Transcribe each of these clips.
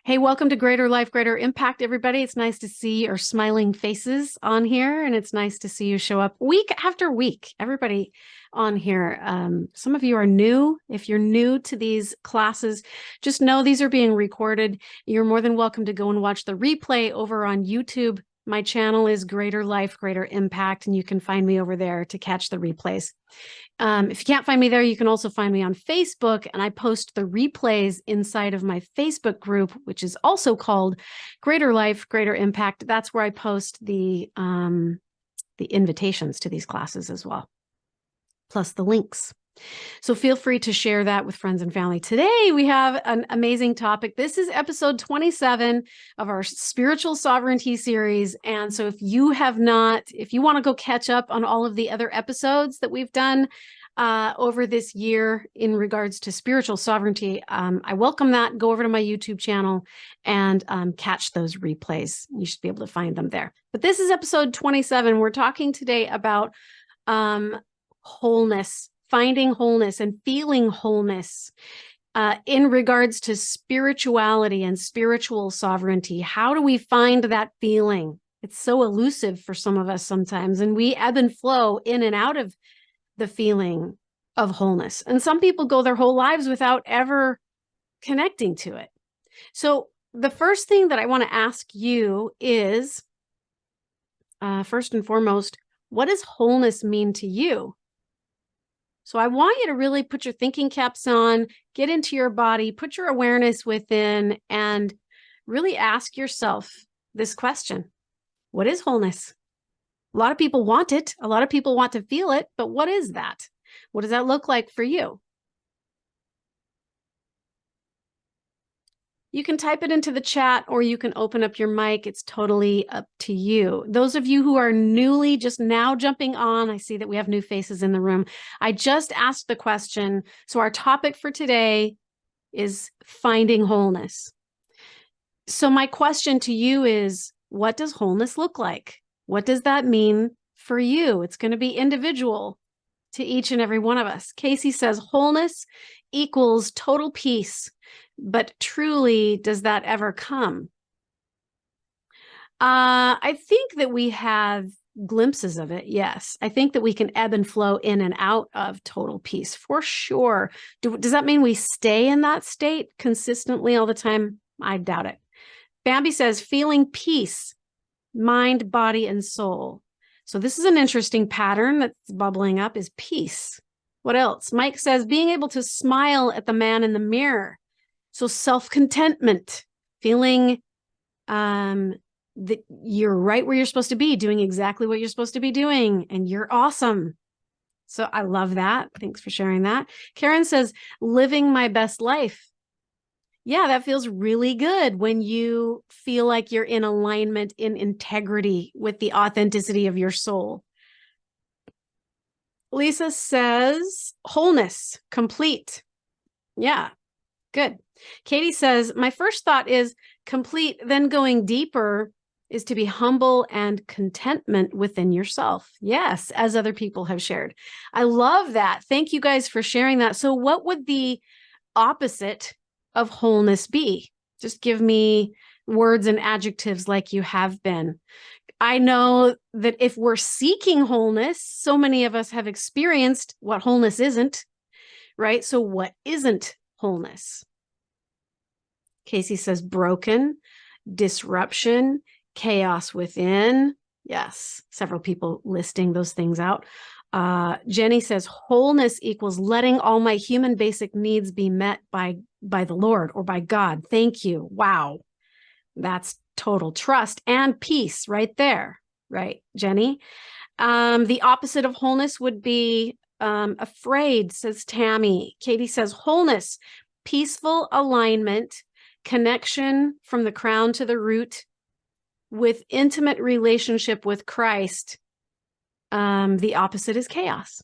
Hey, welcome to Greater Life, Greater Impact, everybody. It's nice to see your smiling faces on here, and it's nice to see you show up week after week. Everybody on here. Some of you are new. If you're new to these classes, just know these are being recorded. You're more than welcome to go and watch the replay over on YouTube. My channel is Greater Life, Greater Impact, and you can find me over there to catch the replays. If you can't find me there, you can also find me on Facebook, and I post the replays inside of my Facebook group, which is also called Greater Life, Greater Impact. That's where I post the invitations to these classes as well, plus the links. So feel free to share that with friends and family. Today, we have an amazing topic. This is episode 27 of our spiritual sovereignty series. And so if you want to go catch up on all of the other episodes that we've done over this year in regards to spiritual sovereignty, I welcome that. Go over to my YouTube channel and catch those replays. You should be able to find them there. But this is episode 27. We're talking today about wholeness. Finding wholeness and feeling wholeness in regards to spirituality and spiritual sovereignty. How do we find that feeling? It's so elusive for some of us sometimes, and we ebb and flow in and out of the feeling of wholeness. And some people go their whole lives without ever connecting to it. So the first thing that I want to ask you is, first and foremost, what does wholeness mean to you? So I want you to really put your thinking caps on, get into your body, put your awareness within, and really ask yourself this question. What is wholeness? A lot of people want it. A lot of people want to feel it, but what is that? What does that look like for you? You can type it into the chat or you can open up your mic. It's totally up to you. Those of you who are newly just now jumping on, I see that we have new faces in the room. I just asked the question. So our topic for today is finding wholeness. So my question to you is, what does wholeness look like? What does that mean for you? It's going to be individual to each and every one of us. Casey says wholeness equals total peace. But truly, does that ever come? I think that we have glimpses of it, yes. I think that we can ebb and flow in and out of total peace, for sure. Does that mean we stay in that state consistently all the time? I doubt it. Bambi says, feeling peace, mind, body, and soul. So this is an interesting pattern that's bubbling up, is peace. What else? Mike says, being able to smile at the man in the mirror. So self-contentment, feeling that you're right where you're supposed to be, doing exactly what you're supposed to be doing, and you're awesome. So I love that. Thanks for sharing that. Karen says, living my best life. Yeah, that feels really good when you feel like you're in alignment, in integrity with the authenticity of your soul. Lisa says, wholeness, complete. Yeah, good. Katie says, my first thought is complete, then going deeper is to be humble and contentment within yourself. Yes, as other people have shared. I love that. Thank you guys for sharing that. So what would the opposite of wholeness be? Just give me words and adjectives like you have been. I know that if we're seeking wholeness, so many of us have experienced what wholeness isn't, right? So what isn't wholeness? Casey says broken, disruption, chaos within. Yes, several people listing those things out. Jenny says wholeness equals letting all my human basic needs be met by the Lord or by God. Thank you. Wow. That's total trust and peace right there. Right, Jenny? The opposite of wholeness would be afraid, says Tammy. Katie says wholeness, peaceful alignment, connection from the crown to the root with intimate relationship with Christ. The opposite is chaos.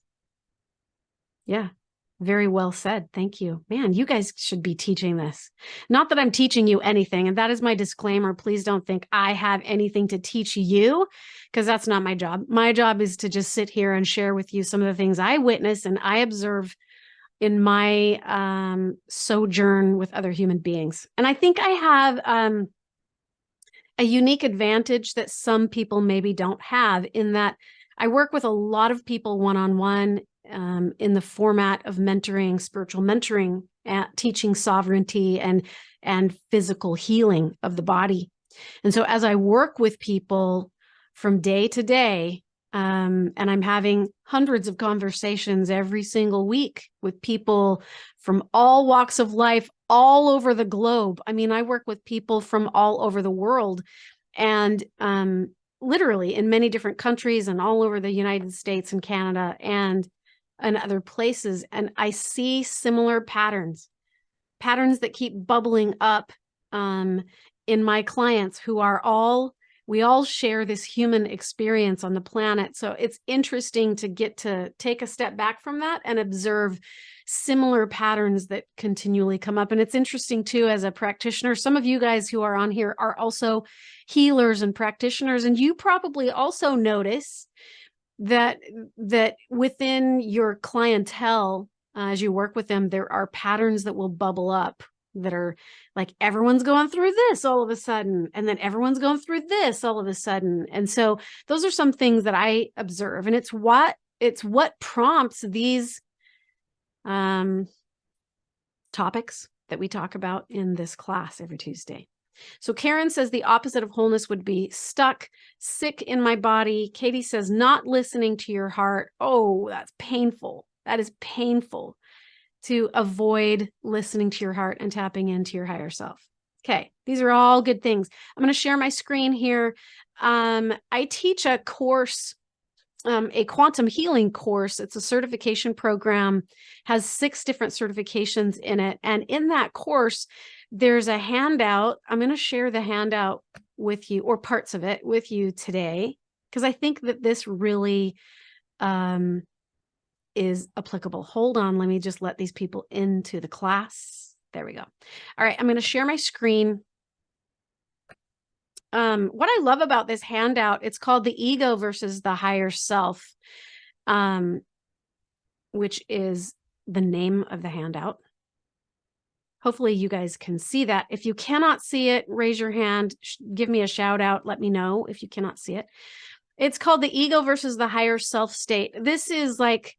Yeah, very well said. Thank you. Man, you guys should be teaching this. Not that I'm teaching you anything, and that is my disclaimer. Please don't think I have anything to teach you, because that's not my job. My job is to just sit here and share with you some of the things I witness and I observe in my sojourn with other human beings. And I think I have a unique advantage that some people maybe don't have, in that I work with a lot of people one-on-one in the format of mentoring, spiritual mentoring, teaching sovereignty and physical healing of the body. And so as I work with people from day to day, and I'm having hundreds of conversations every single week with people from all walks of life, all over the globe. I mean, I work with people from all over the world, and literally in many different countries and all over the United States and Canada and other places. And I see similar patterns that keep bubbling up in my clients, who are we all share this human experience on the planet. So it's interesting to get to take a step back from that and observe similar patterns that continually come up. And it's interesting too, as a practitioner, some of you guys who are on here are also healers and practitioners, and you probably also notice that within your clientele, as you work with them, there are patterns that will bubble up that are like, everyone's going through this all of a sudden, and then everyone's going through this all of a sudden. And so those are some things that I observe, and it's what prompts these topics that we talk about in this class every Tuesday. So Karen says the opposite of wholeness would be stuck, sick in my body. Katie says not listening to your heart. Oh, that's painful. That is painful, to avoid listening to your heart and tapping into your higher self. Okay, these are all good things. I'm going to share my screen here. I teach a course, a quantum healing course. It's a certification program, has 6 different certifications in it. And in that course, there's a handout. I'm going to share the handout with you, or parts of it with you today, because I think that this really is applicable. Hold on, let me just let these people into the class. There we go. All right, I'm going to share my screen. What I love about this handout, it's called The Ego versus the Higher Self, which is the name of the handout. Hopefully you guys can see that. If you cannot see it, raise your hand, give me a shout out, let me know if you cannot see it. It's called The Ego versus the Higher Self State. This is like,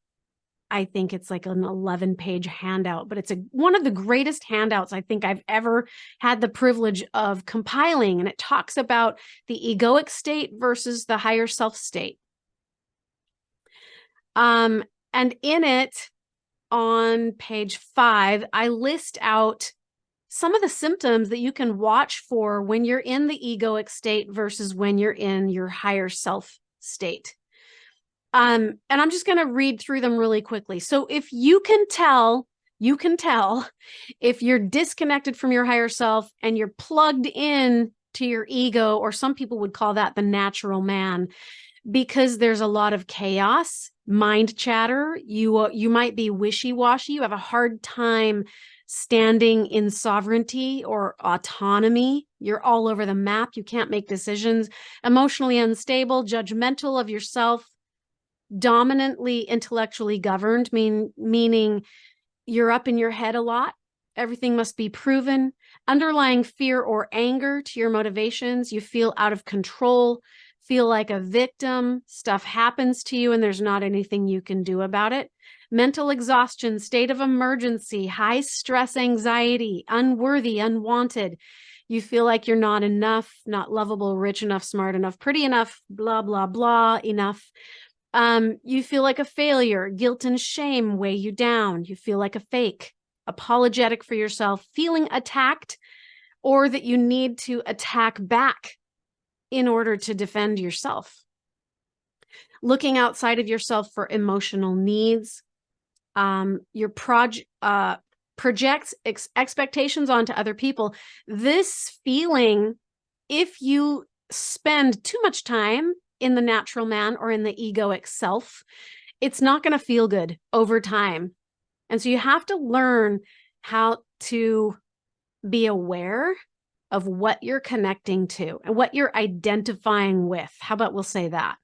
I think it's like an 11-page handout, but it's one of the greatest handouts I think I've ever had the privilege of compiling. And it talks about the egoic state versus the higher self state. And in it, on page 5, I list out some of the symptoms that you can watch for when you're in the egoic state versus when you're in your higher self state. And I'm just going to read through them really quickly. So if you can tell if you're disconnected from your higher self and you're plugged in to your ego, or some people would call that the natural man, because there's a lot of chaos, mind chatter. You might be wishy-washy. You have a hard time standing in sovereignty or autonomy. You're all over the map. You can't make decisions. Emotionally unstable, judgmental of yourself, dominantly intellectually governed, meaning you're up in your head a lot. Everything must be proven. Underlying fear or anger to your motivations. You feel out of control, feel like a victim. Stuff happens to you and there's not anything you can do about it. Mental exhaustion, state of emergency, high stress, anxiety, unworthy, unwanted. You feel like you're not enough, not lovable, rich enough, smart enough, pretty enough, blah, blah, blah, enough. You feel like a failure, guilt and shame weigh you down. You feel like a fake, apologetic for yourself, feeling attacked, or that you need to attack back in order to defend yourself. Looking outside of yourself for emotional needs. Your projects expectations onto other people. This feeling, if you spend too much time in the natural man or in the egoic self, it's not going to feel good over time. And so you have to learn how to be aware of what you're connecting to and what you're identifying with. How about we'll say that?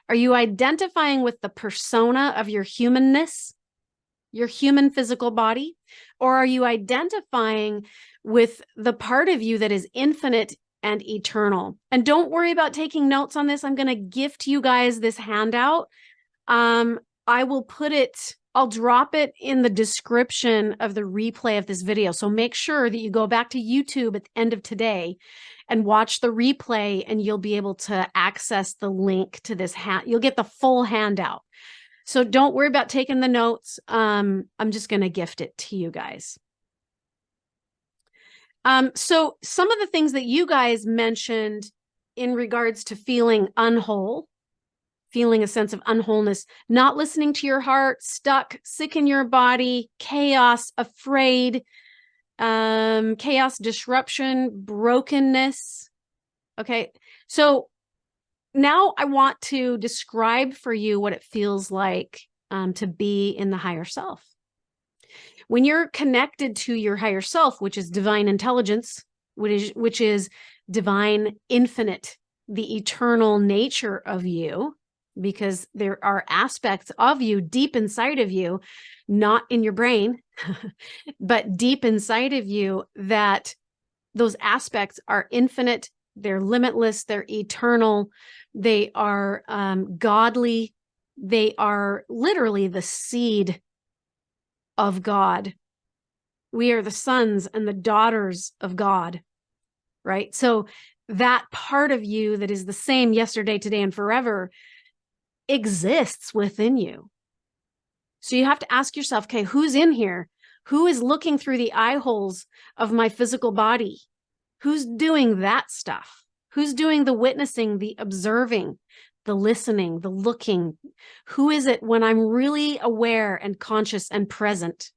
Are you identifying with the persona of your humanness? your human physical body? Or are you identifying with the part of you that is infinite and eternal? And don't worry about taking notes on this. I'm going to gift you guys this handout. I will put it, I'll drop it in the description of the replay of this video. So make sure that you go back to YouTube at the end of today and watch the replay, and you'll be able to access the link to this. You'll get the full handout. So don't worry about taking the notes. I'm just going to gift it to you guys. So some of the things that you guys mentioned in regards to feeling unwhole, feeling a sense of unwholeness, not listening to your heart, stuck, sick in your body, chaos, afraid, chaos, disruption, brokenness. Okay. So now I want to describe for you what it feels like to be in the higher self. When you're connected to your higher self, which is divine intelligence, which is divine infinite, the eternal nature of you, because there are aspects of you deep inside of you, not in your brain, but deep inside of you, that those aspects are infinite, they're limitless, they're eternal, they are godly, they are literally the seed of God. We are the sons and the daughters of God, right? So that part of you that is the same yesterday, today, and forever exists within you. So you have to ask yourself, okay, who's in here? Who is looking through the eye holes of my physical body? Who's doing that stuff? Who's doing the witnessing, the observing, the listening, the looking? Who is it when I'm really aware and conscious and present?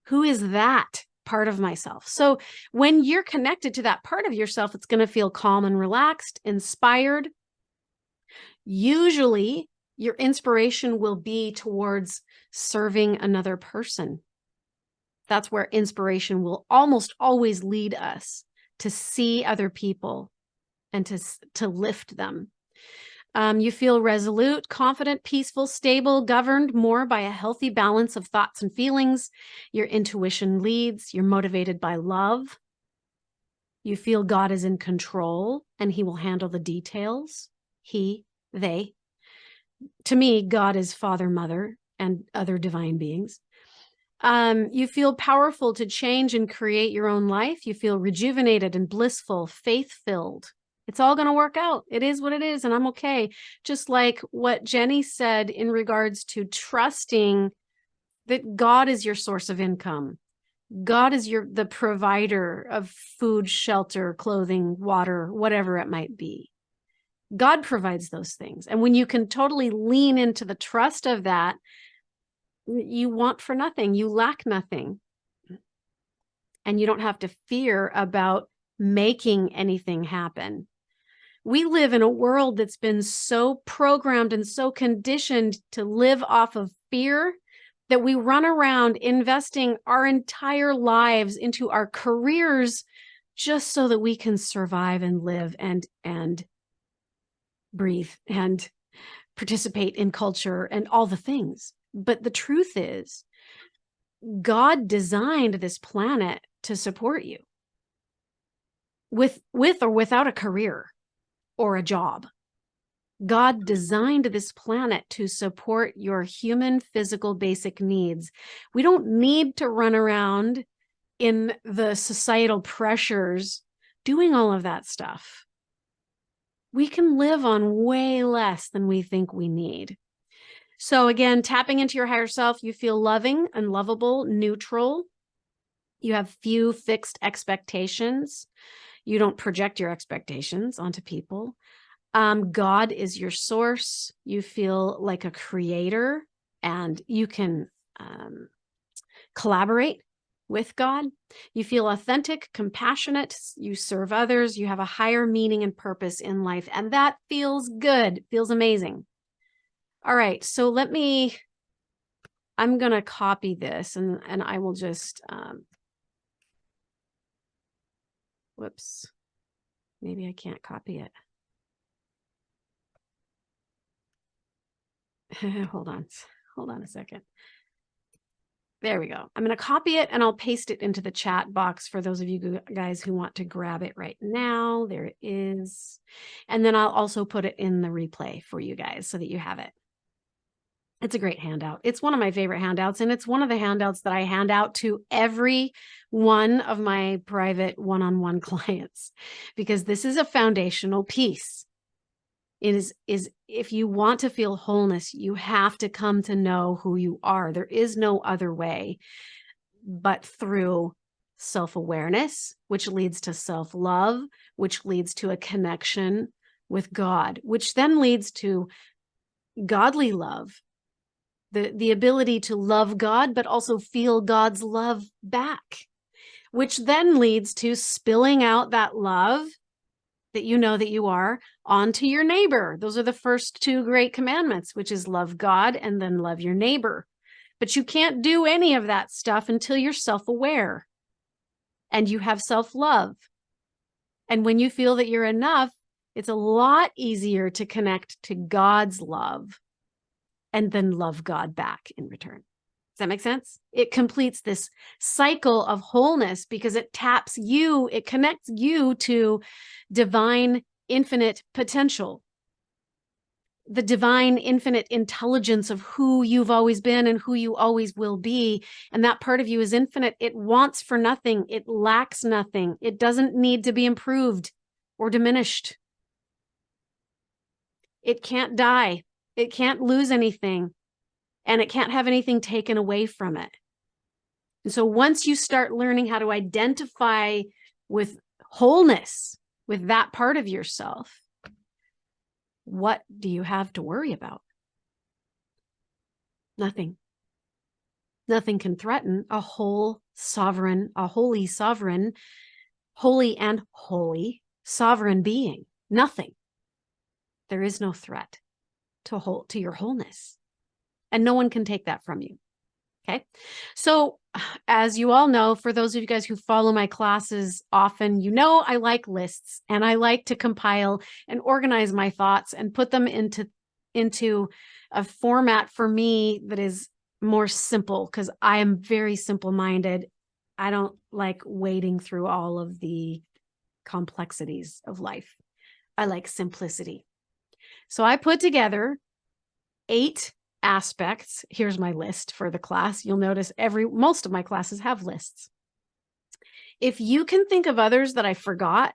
Who is that part of myself? So when you're connected to that part of yourself, it's going to feel calm and relaxed, inspired. Usually your inspiration will be towards serving another person. That's where inspiration will almost always lead us, to see other people and to lift them. You feel resolute, confident, peaceful, stable, governed more by a healthy balance of thoughts and feelings. Your intuition leads. You're motivated by love. You feel God is in control and he will handle the details. He, they. To me, God is Father, Mother, and other divine beings. You feel powerful to change and create your own life. You feel rejuvenated and blissful, faith-filled. It's all going to work out. It is what it is, and I'm okay. Just like what Jenny said in regards to trusting that God is your source of income. God is the provider of food, shelter, clothing, water, whatever it might be. God provides those things. And when you can totally lean into the trust of that, you want for nothing, you lack nothing. And you don't have to fear about making anything happen. We live in a world that's been so programmed and so conditioned to live off of fear that we run around investing our entire lives into our careers just so that we can survive and live and breathe and participate in culture and all the things. But the truth is, God designed this planet to support you with or without a career or a job. God designed this planet to support your human physical basic needs. We don't need to run around in the societal pressures doing all of that stuff. We can live on way less than we think we need. So again, tapping into your higher self, you feel loving and lovable, neutral. You have few fixed expectations. You don't project your expectations onto people. God is your source. You feel like a creator and you can collaborate with God. You feel authentic, compassionate. You serve others. You have a higher meaning and purpose in life. And that feels good, feels amazing. All right, so I'm going to copy this and I will just, whoops, maybe I can't copy it. Hold on a second. There we go. I'm going to copy it and I'll paste it into the chat box for those of you guys who want to grab it right now. There it is. And then I'll also put it in the replay for you guys so that you have it. It's a great handout. It's one of my favorite handouts, and it's one of the handouts that I hand out to every one of my private one-on-one clients, because this is a foundational piece. It is if you want to feel wholeness, you have to come to know who you are. There is no other way but through self-awareness, which leads to self-love, which leads to a connection with God, which then leads to godly love, the ability to love God, but also feel God's love back, which then leads to spilling out that love that you know that you are onto your neighbor. Those are the first two great commandments, which is love God and then love your neighbor. But you can't do any of that stuff until you're self-aware and you have self-love. And when you feel that you're enough, it's a lot easier to connect to God's love and then love God back in return. Does that make sense? It completes this cycle of wholeness because it taps you, it connects you to divine infinite potential, the divine infinite intelligence of who you've always been and who you always will be. And that part of you is infinite. It wants for nothing. It lacks nothing. It doesn't need to be improved or diminished. It can't die. It can't lose anything. And it can't have anything taken away from it. And so once you start learning how to identify with wholeness, with that part of yourself, what do you have to worry about? Nothing. Nothing can threaten a whole sovereign, a holy sovereign, holy and holy sovereign being. Nothing. There is no threat to your wholeness. And no one can take that from you. Okay. So as you all know, for those of you guys who follow my classes often, you know, I like lists and I like to compile and organize my thoughts and put them into a format for me that is more simple, because I am very simple-minded. I don't like wading through all of the complexities of life. I like simplicity. So I put together 8 aspects. Here's my list for the class. You'll notice most of my classes have lists. If you can think of others that I forgot,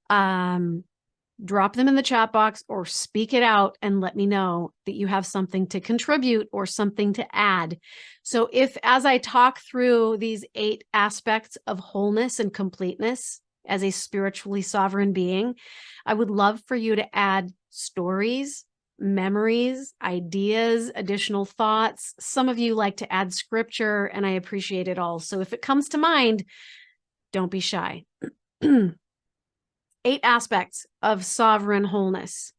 drop them in the chat box or speak it out and let me know that you have something to contribute or something to add. So if, as I talk through these 8 aspects of wholeness and completeness as a spiritually sovereign being, I would love for you to add stories, memories, ideas, additional thoughts. Some of you like to add scripture, and I appreciate it all. So if it comes to mind, don't be shy. 8 aspects of sovereign wholeness,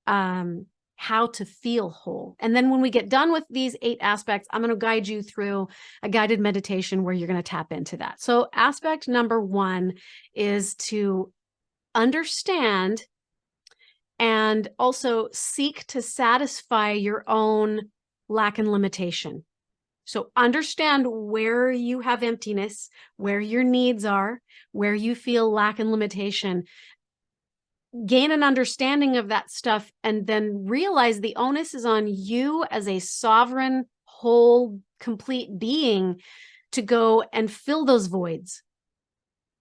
how to feel whole. And then when we get done with these 8 aspects, I'm going to guide you through a guided meditation where you're going to tap into that. So aspect number 1 is to understand and also seek to satisfy your own lack and limitation. So understand where you have emptiness, where your needs are, where you feel lack and limitation. Gain an understanding of that stuff, and then realize the onus is on you as a sovereign, whole, complete being to go and fill those voids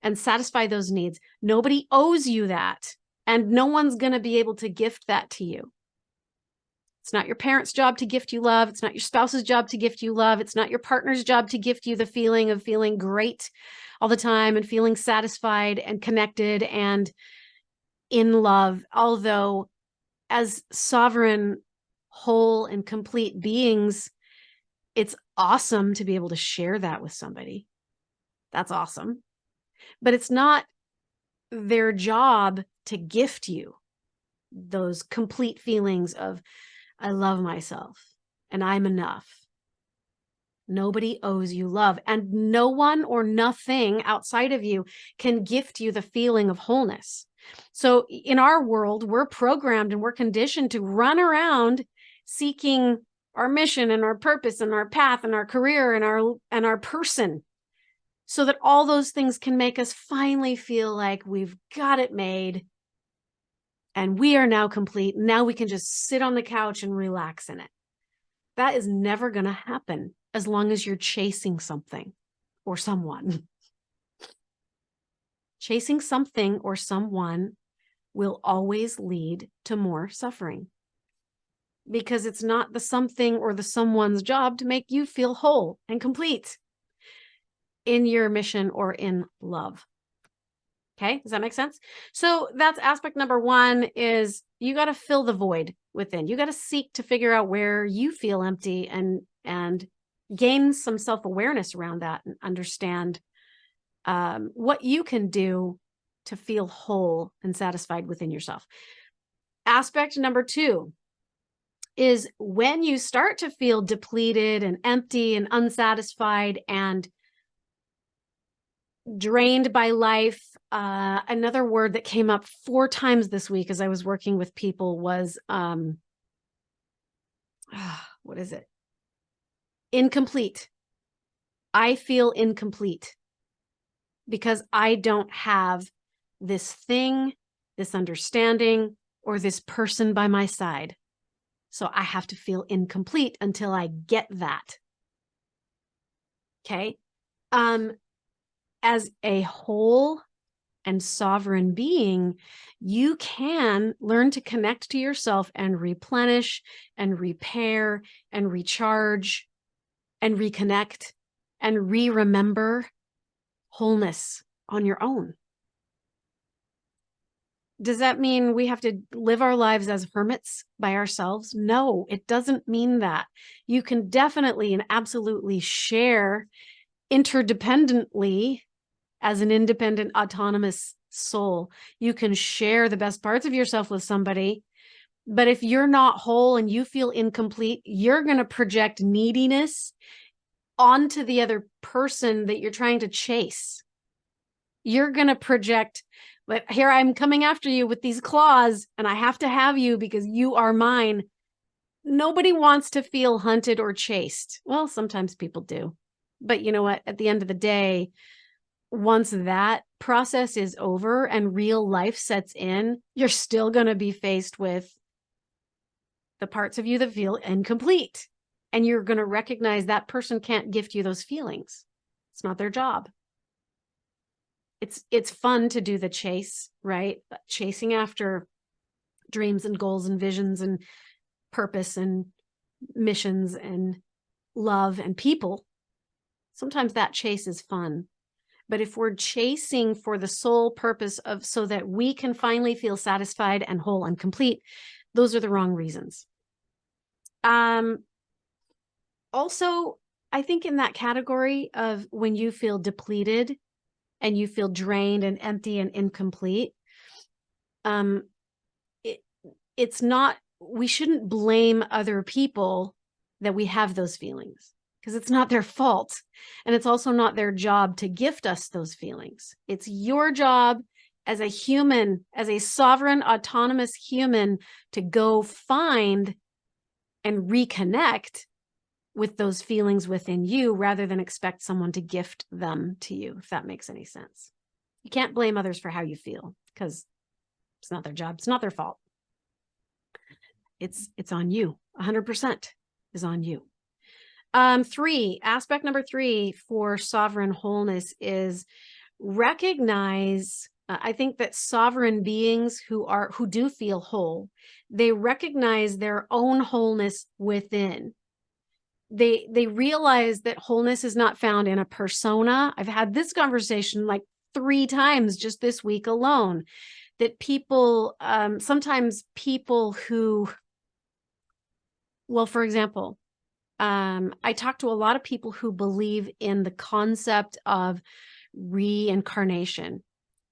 and satisfy those needs. Nobody owes you that. And no one's going to be able to gift that to you. It's not your parents' job to gift you love. It's not your spouse's job to gift you love. It's not your partner's job to gift you the feeling of feeling great all the time and feeling satisfied and connected and in love. Although as sovereign, whole, and complete beings, it's awesome to be able to share that with somebody. That's awesome. But it's not their job to gift you those complete feelings of, I love myself and I'm enough. Nobody owes you love, and no one or nothing outside of you can gift you the feeling of wholeness. So in our world, we're programmed and we're conditioned to run around seeking our mission and our purpose and our path and our career and our person, so that all those things can make us finally feel like we've got it made and we are now complete. Now we can just sit on the couch and relax in it. That is never going to happen as long as you're chasing something or someone. Chasing something or someone will always lead to more suffering, because it's not the something or the someone's job to make you feel whole and complete in your mission or in love. Okay, does that make sense? So that's aspect number one, is you got to fill the void within. You got to seek to figure out where you feel empty and gain some self-awareness around that and understand what you can do to feel whole and satisfied within yourself. Aspect number two is when you start to feel depleted and empty and unsatisfied and drained by life. Another word that came up 4 times this week as I was working with people was, what is it? Incomplete. I feel incomplete because I don't have this thing, this understanding, or this person by my side. So I have to feel incomplete until I get that. Okay. As a whole and sovereign being, you can learn to connect to yourself and replenish and repair and recharge and reconnect and remember wholeness on your own. Does that mean we have to live our lives as hermits by ourselves? No, it doesn't mean that. You can definitely and absolutely share interdependently as an independent, autonomous soul. You can share the best parts of yourself with somebody, but if you're not whole and you feel incomplete, you're going to project neediness onto the other person that you're trying to chase. You're going to project, but here I'm coming after you with these claws and I have to have you because you are mine. Nobody wants to feel hunted or chased. Well, sometimes people do, but you know what? At the end of the day, once that process is over and real life sets in, you're still going to be faced with the parts of you that feel incomplete. And you're going to recognize that person can't gift you those feelings. It's not their job. It's fun to do the chase, right? Chasing after dreams and goals and visions and purpose and missions and love and people. Sometimes that chase is fun. But if we're chasing for the sole purpose of so that we can finally feel satisfied and whole and complete, those are the wrong reasons. Also, I think in that category of when you feel depleted and you feel drained and empty and incomplete, it's not, we shouldn't blame other people that we have those feelings, because it's not their fault. And it's also not their job to gift us those feelings. It's your job as a human, as a sovereign, autonomous human, to go find and reconnect with those feelings within you rather than expect someone to gift them to you, if that makes any sense. You can't blame others for how you feel because it's not their job. It's not their fault. It's on you. 100% is on you. Aspect number 3 for sovereign wholeness is recognize, I think that sovereign beings who do feel whole, they recognize their own wholeness within. They realize that wholeness is not found in a persona. I've had this conversation like 3 times just this week alone, that people, sometimes people who, well, for example, I talk to a lot of people who believe in the concept of reincarnation.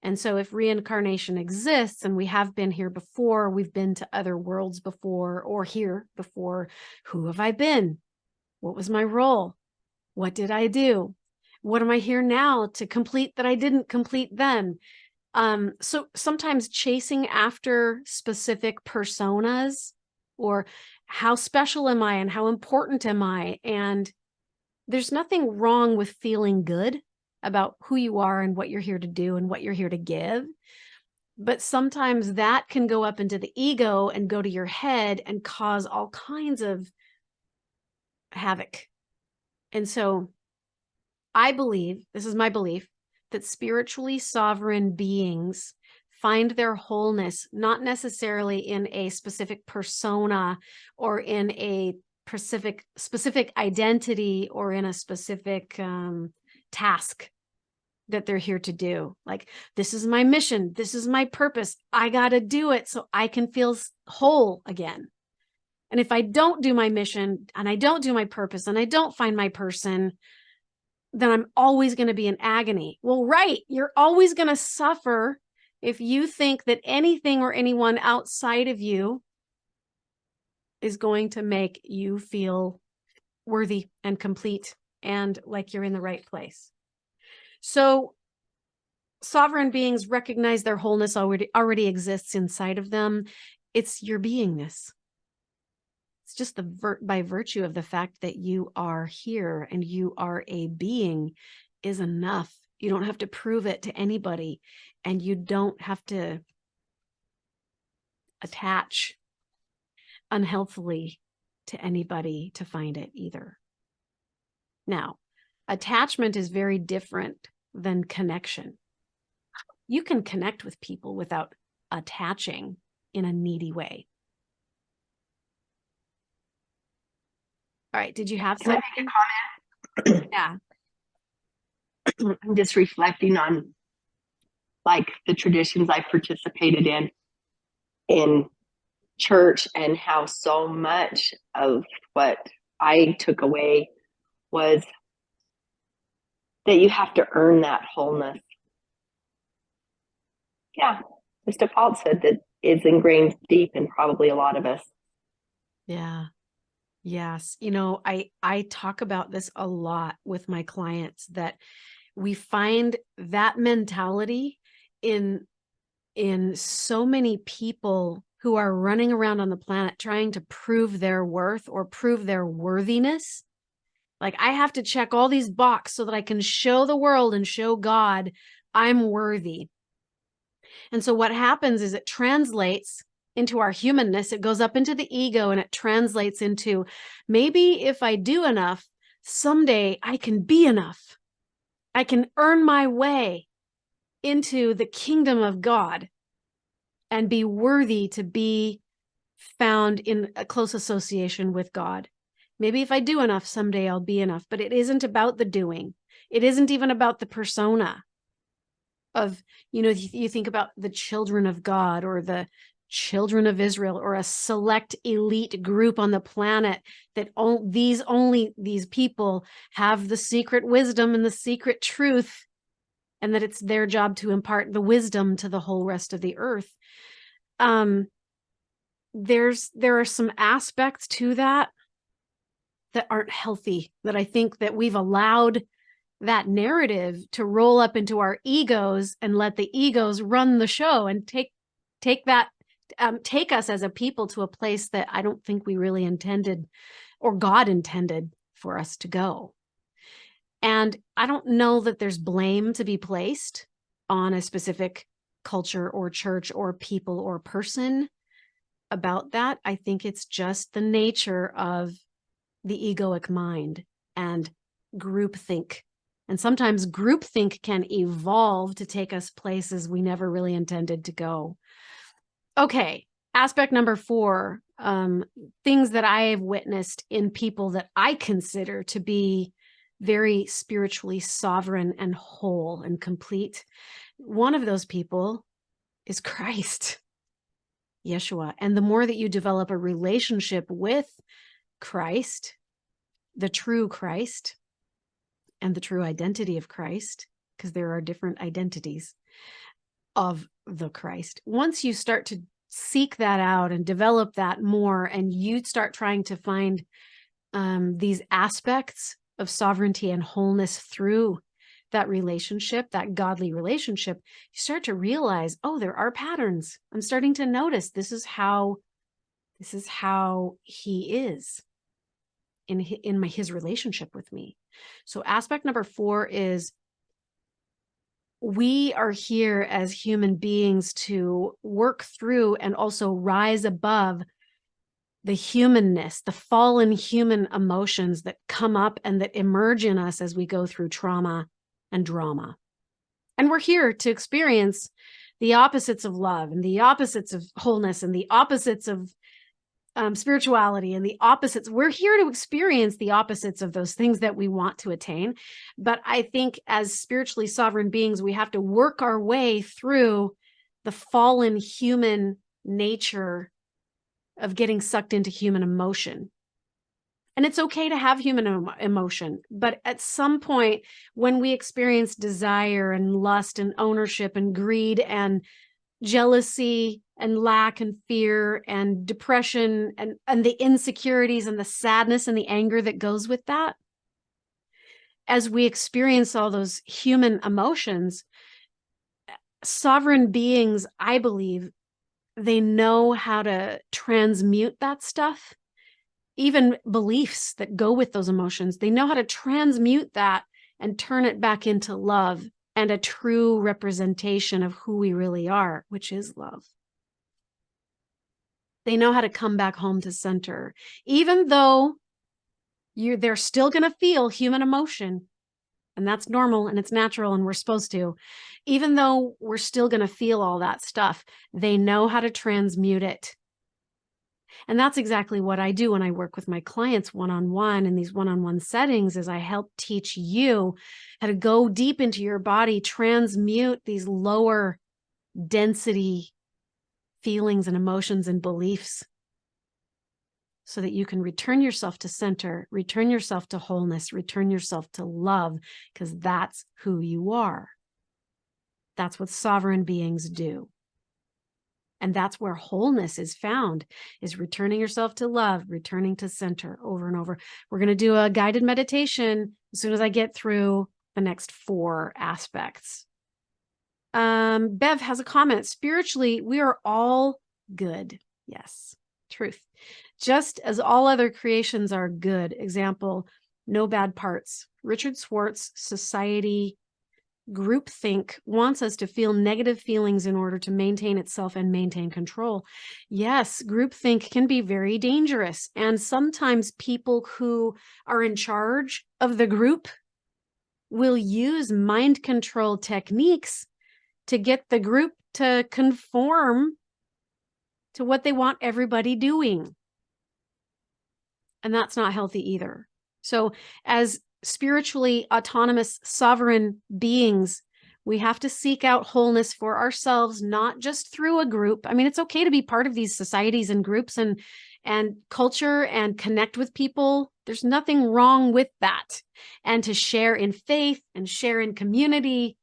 And so if reincarnation exists and we have been here before, we've been to other worlds before or here before, who have I been? What was my role? What did I do? What am I here now to complete that I didn't complete then? So sometimes chasing after specific personas or how special am I and how important am I? And there's nothing wrong with feeling good about who you are and what you're here to do and what you're here to give. But sometimes that can go up into the ego and go to your head and cause all kinds of havoc. And so I believe, this is my belief, that spiritually sovereign beings find their wholeness, not necessarily in a specific persona or in a specific identity or in a specific task that they're here to do. Like, this is my mission. This is my purpose. I got to do it so I can feel whole again. And if I don't do my mission and I don't do my purpose and I don't find my person, then I'm always going to be in agony. Well, right. You're always going to suffer if you think that anything or anyone outside of you is going to make you feel worthy and complete and like you're in the right place. So sovereign beings recognize their wholeness already exists inside of them. It's your beingness. It's just by virtue of the fact that you are here and you are a being is enough. You don't have to prove it to anybody, and you don't have to attach unhealthily to anybody to find it either. Now, attachment is very different than connection. You can connect with people without attaching in a needy way. All right, did you have something? Can I make a comment? Yeah. I'm just reflecting on like the traditions I participated in church, and how so much of what I took away was that you have to earn that wholeness. Yeah, as default said, that is ingrained deep in probably a lot of us. Yeah. Yes. You know, I talk about this a lot with my clients, that we find that mentality in so many people who are running around on the planet trying to prove their worth or prove their worthiness. Like, I have to check all these boxes so that I can show the world and show God I'm worthy. And so what happens is it translates into our humanness. It goes up into the ego and it translates into, maybe if I do enough, someday I can be enough. I can earn my way into the kingdom of God and be worthy to be found in a close association with God. Maybe if I do enough, someday I'll be enough. But it isn't about the doing. It isn't even about the persona of, you think about the children of God or the children of Israel or a select elite group on the planet, that these people have the secret wisdom and the secret truth, and that it's their job to impart the wisdom to the whole rest of the earth. There are some aspects to that aren't healthy, that I think that we've allowed that narrative to roll up into our egos and let the egos run the show and take us as a people to a place that I don't think we really intended or God intended for us to go. And I don't know that there's blame to be placed on a specific culture or church or people or person about that. I think it's just the nature of the egoic mind and groupthink. And sometimes groupthink can evolve to take us places we never really intended to go. Okay, aspect number 4, things that I have witnessed in people that I consider to be very spiritually sovereign and whole and complete. One of those people is Christ, Yeshua. And the more that you develop a relationship with Christ, the true Christ, and the true identity of Christ, because there are different identities of the Christ. Once you start to seek that out and develop that more, and you start trying to find these aspects of sovereignty and wholeness through that relationship, that godly relationship, you start to realize, oh, there are patterns. I'm starting to notice this is how This is how he is in his relationship with me. So aspect number 4 is we are here as human beings to work through and also rise above the humanness, the fallen human emotions that come up and that emerge in us as we go through trauma and drama. And we're here to experience the opposites of love and the opposites of wholeness and the opposites of spirituality and the opposites. We're here to experience the opposites of those things that we want to attain. But I think as spiritually sovereign beings, we have to work our way through the fallen human nature of getting sucked into human emotion. And it's okay to have human emotion, but at some point when we experience desire and lust and ownership and greed and jealousy and lack and fear and depression and the insecurities and the sadness and the anger that goes with that, as we experience all those human emotions, sovereign beings, I believe, they know how to transmute that stuff, even beliefs that go with those emotions. They know how to transmute that and turn it back into love and a true representation of who we really are, which is love. They know how to come back home to center, even though they're still going to feel human emotion. And that's normal and it's natural and we're supposed to. Even though we're still going to feel all that stuff, they know how to transmute it. And that's exactly what I do when I work with my clients one-on-one in these one-on-one settings, is I help teach you how to go deep into your body, transmute these lower density feelings and emotions and beliefs so that you can return yourself to center, return yourself to wholeness, return yourself to love, because that's who you are. That's what sovereign beings do. And that's where wholeness is found, is returning yourself to love, returning to center over and over. We're going to do a guided meditation as soon as I get through the next 4 aspects. Bev has a comment. Spiritually, we are all good. Yes, truth. Just as all other creations are good. Example, no bad parts. Richard Schwartz, Society Groupthink wants us to feel negative feelings in order to maintain itself and maintain control. Yes, groupthink can be very dangerous. And sometimes people who are in charge of the group will use mind control techniques to get the group to conform to what they want everybody doing. And that's not healthy either. So as spiritually autonomous, sovereign beings, we have to seek out wholeness for ourselves, not just through a group. I mean, it's okay to be part of these societies and groups and culture and connect with people. There's nothing wrong with that. And to share in faith and share in community,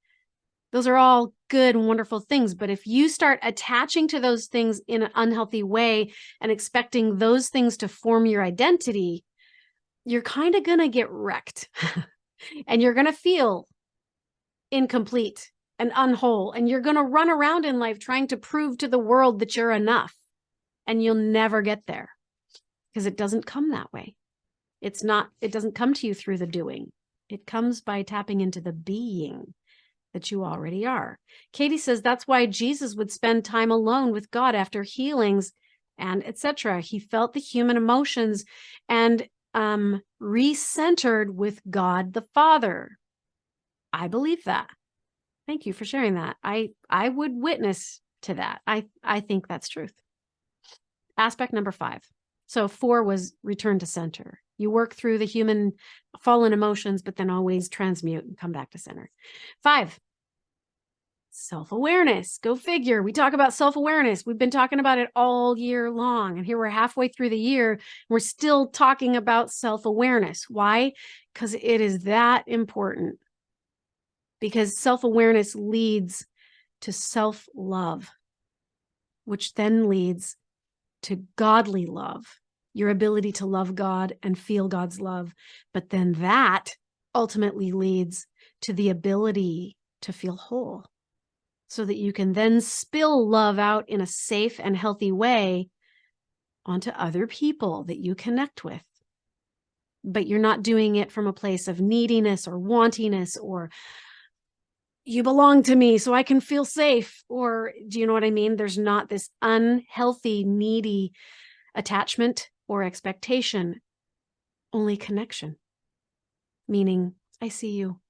those are all good and wonderful things. But if you start attaching to those things in an unhealthy way and expecting those things to form your identity, you're kind of going to get wrecked and you're going to feel incomplete and unwhole. And you're going to run around in life trying to prove to the world that you're enough. And you'll never get there because it doesn't come that way. It doesn't come to you through the doing. It comes by tapping into the being that you already are. Katie says that's why Jesus would spend time alone with God after healings and etc. He felt the human emotions and recentered with God the Father. I believe that. Thank you for sharing that. I would witness to that. I think that's truth. Aspect number 5. So 4 was return to center. You work through the human fallen emotions, but then always transmute and come back to center. 5, self-awareness. Go figure. We talk about self-awareness. We've been talking about it all year long. And here we're halfway through the year. We're still talking about self-awareness. Why? Because it is that important. Because self-awareness leads to self-love, which then leads to godly love, your ability to love God and feel God's love. But then that ultimately leads to the ability to feel whole, so that you can then spill love out in a safe and healthy way onto other people that you connect with. But you're not doing it from a place of neediness or wantiness or you belong to me so I can feel safe. Or do you know what I mean? There's not this unhealthy, needy attachment or expectation, only connection. Meaning, I see you.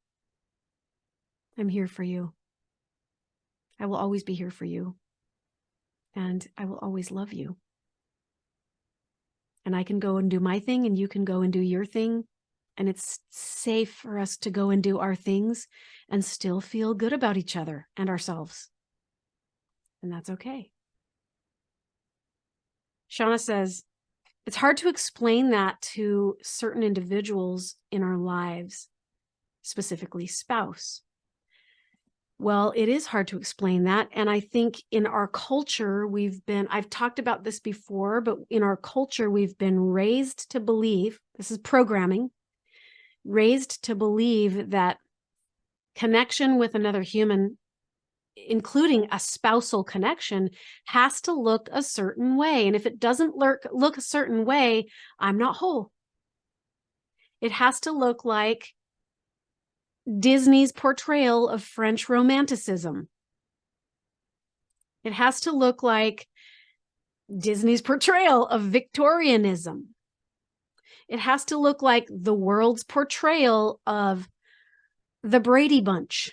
I'm here for you. I will always be here for you. And I will always love you. And I can go and do my thing and you can go and do your thing. And it's safe for us to go and do our things and still feel good about each other and ourselves. And that's okay. Shauna says, it's hard to explain that to certain individuals in our lives, specifically spouse. Well, it is hard to explain that. And I think in our culture, I've talked about this before, but in our culture, we've been raised to believe, this is programming, raised to believe that connection with another human, including a spousal connection, has to look a certain way. And if it doesn't look a certain way, I'm not whole. It has to look like Disney's portrayal of French romanticism. It has to look like Disney's portrayal of Victorianism. It has to look like the world's portrayal of the Brady Bunch.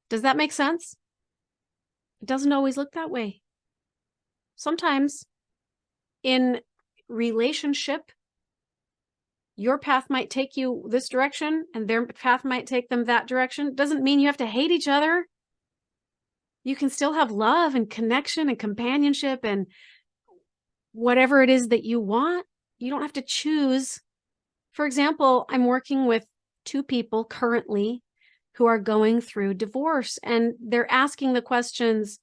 Does that make sense? It doesn't always look that way. Sometimes in relationship, your path might take you this direction and their path might take them that direction. Doesn't mean you have to hate each other. You can still have love and connection and companionship and whatever it is that you want. You don't have to choose. For example, I'm working with 2 people currently who are going through divorce, and they're asking the questions,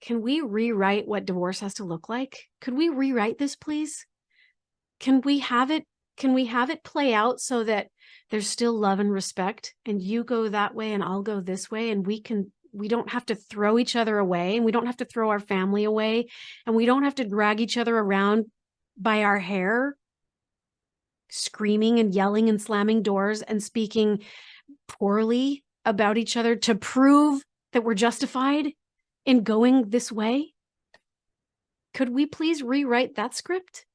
can we rewrite what divorce has to look like? Could we rewrite this, please? Can we have it play out so that there's still love and respect, and you go that way and I'll go this way, and we don't have to throw each other away, and we don't have to throw our family away, and we don't have to drag each other around by our hair, screaming and yelling and slamming doors and speaking poorly about each other to prove that we're justified in going this way? Could we please rewrite that script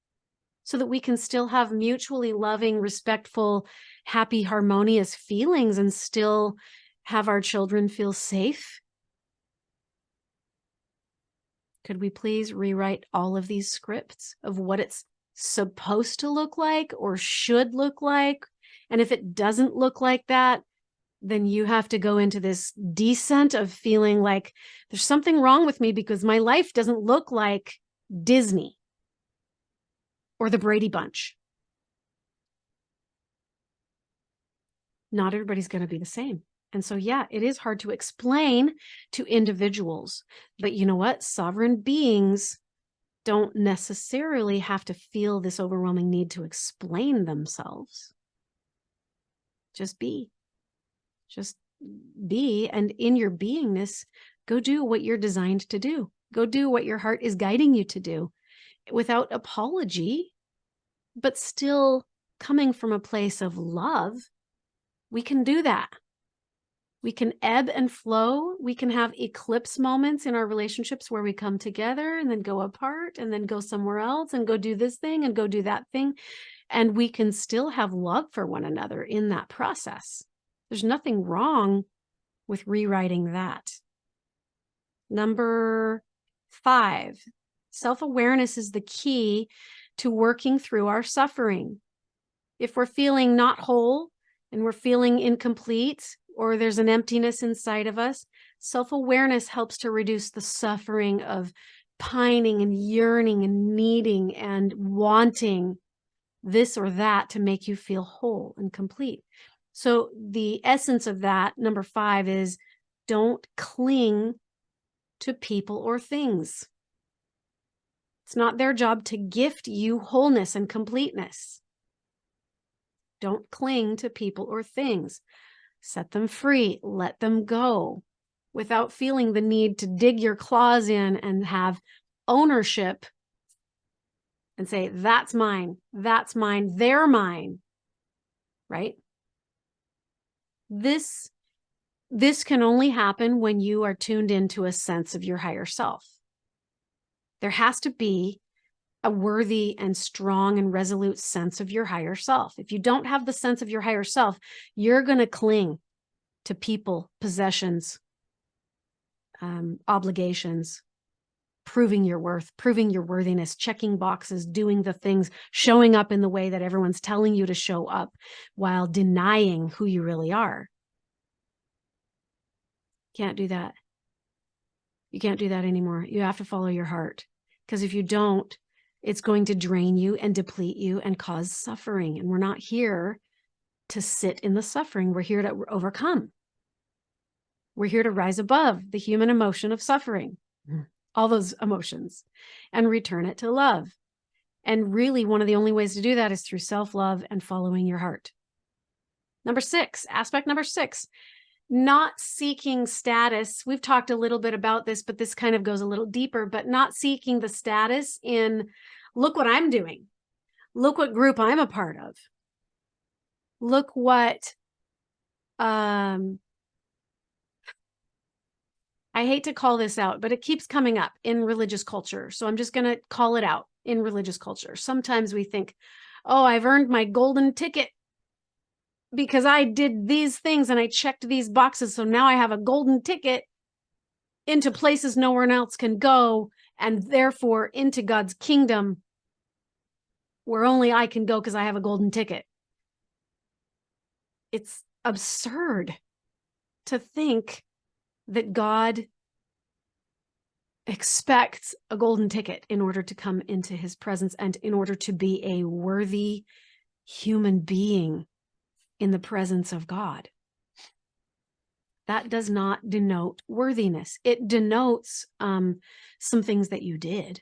so that we can still have mutually loving, respectful, happy, harmonious feelings and still have our children feel safe? Could we please rewrite all of these scripts of what it's supposed to look like or should look like? And if it doesn't look like that, then you have to go into this descent of feeling like there's something wrong with me because my life doesn't look like Disney or the Brady Bunch. Not everybody's going to be the same. And so, yeah, it is hard to explain to individuals. But you know what? Sovereign beings don't necessarily have to feel this overwhelming need to explain themselves. Just be. Just be, and in your beingness, go do what you're designed to do. Go do what your heart is guiding you to do without apology, but still coming from a place of love. We can do that. We can ebb and flow. We can have eclipse moments in our relationships where we come together and then go apart and then go somewhere else and go do this thing and go do that thing. And we can still have love for one another in that process. There's nothing wrong with rewriting that. Number 5, self-awareness is the key to working through our suffering. If we're feeling not whole and we're feeling incomplete, or there's an emptiness inside of us, self-awareness helps to reduce the suffering of pining and yearning and needing and wanting this or that to make you feel whole and complete. So the essence of that, number 5, is don't cling to people or things. It's not their job to gift you wholeness and completeness. Don't cling to people or things. Set them free. Let them go without feeling the need to dig your claws in and have ownership and say, that's mine, they're mine, right? This can only happen when you are tuned into a sense of your higher self. There has to be a worthy and strong and resolute sense of your higher self. If you don't have the sense of your higher self, you're going to cling to people, possessions, obligations, proving your worth, proving your worthiness, checking boxes, doing the things, showing up in the way that everyone's telling you to show up while denying who you really are. Can't do that. You can't do that anymore. You have to follow your heart, because if you don't, it's going to drain you and deplete you and cause suffering. And we're not here to sit in the suffering. We're here to overcome. We're here to rise above the human emotion of suffering, all those emotions, and return it to love. And really, one of the only ways to do that is through self-love and following your heart. Aspect number 6, not seeking status. We've talked a little bit about this, but this kind of goes a little deeper, but not seeking the status in, look what I'm doing. Look what group I'm a part of. Look what, I hate to call this out, but it keeps coming up in religious culture. So I'm just going to call it out in religious culture. Sometimes we think, oh, I've earned my golden ticket because I did these things and I checked these boxes. So now I have a golden ticket into places no one else can go, and therefore into God's kingdom where only I can go because I have a golden ticket. It's absurd to think that God expects a golden ticket in order to come into his presence and in order to be a worthy human being in the presence of God. That does not denote worthiness. It denotes some things that you did.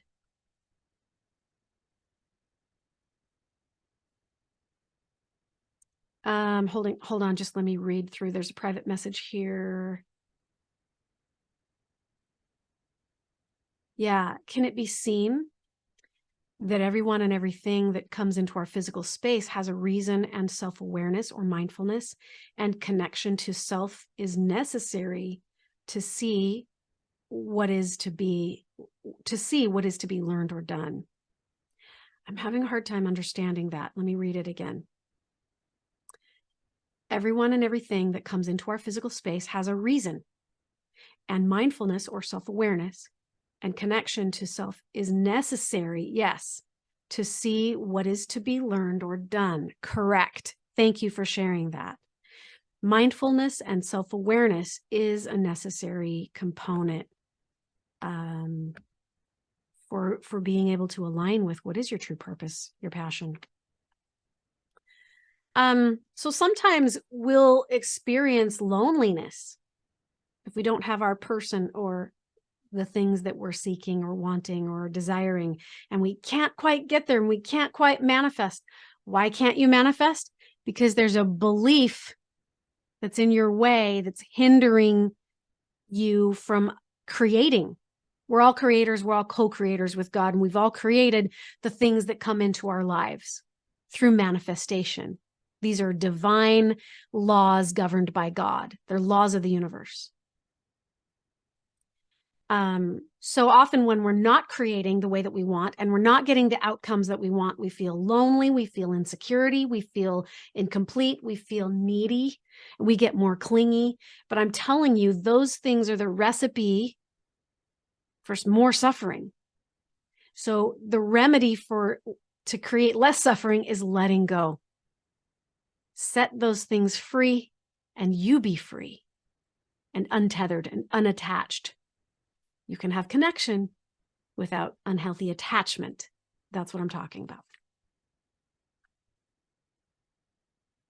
Hold on, just let me read through. There's a private message here. Yeah, can it be seen that everyone and everything that comes into our physical space has a reason, and self-awareness or mindfulness and connection to self is necessary to see what is to be learned or done? I'm having a hard time understanding that. Let me read it again. Everyone and everything that comes into our physical space has a reason, and mindfulness or self-awareness and connection to self is necessary, yes, to see what is to be learned or done. Correct. Thank you for sharing that. Mindfulness and self-awareness is a necessary component for being able to align with what is your true purpose, your passion. So sometimes we'll experience loneliness if we don't have our person or the things that we're seeking or wanting or desiring, and we can't quite get there and we can't quite manifest. Why can't you manifest? Because there's a belief that's in your way that's hindering you from creating. We're all creators. We're all co-creators with God, and we've all created the things that come into our lives through manifestation. These are divine laws governed by God. They're laws of the universe. So often when we're not creating the way that we want and we're not getting the outcomes that we want, we feel lonely, we feel insecurity, we feel incomplete, we feel needy, we get more clingy. But I'm telling you, those things are the recipe for more suffering. So the remedy to create less suffering is letting go. Set those things free and you be free and untethered and unattached. You can have connection without unhealthy attachment. That's what I'm talking about.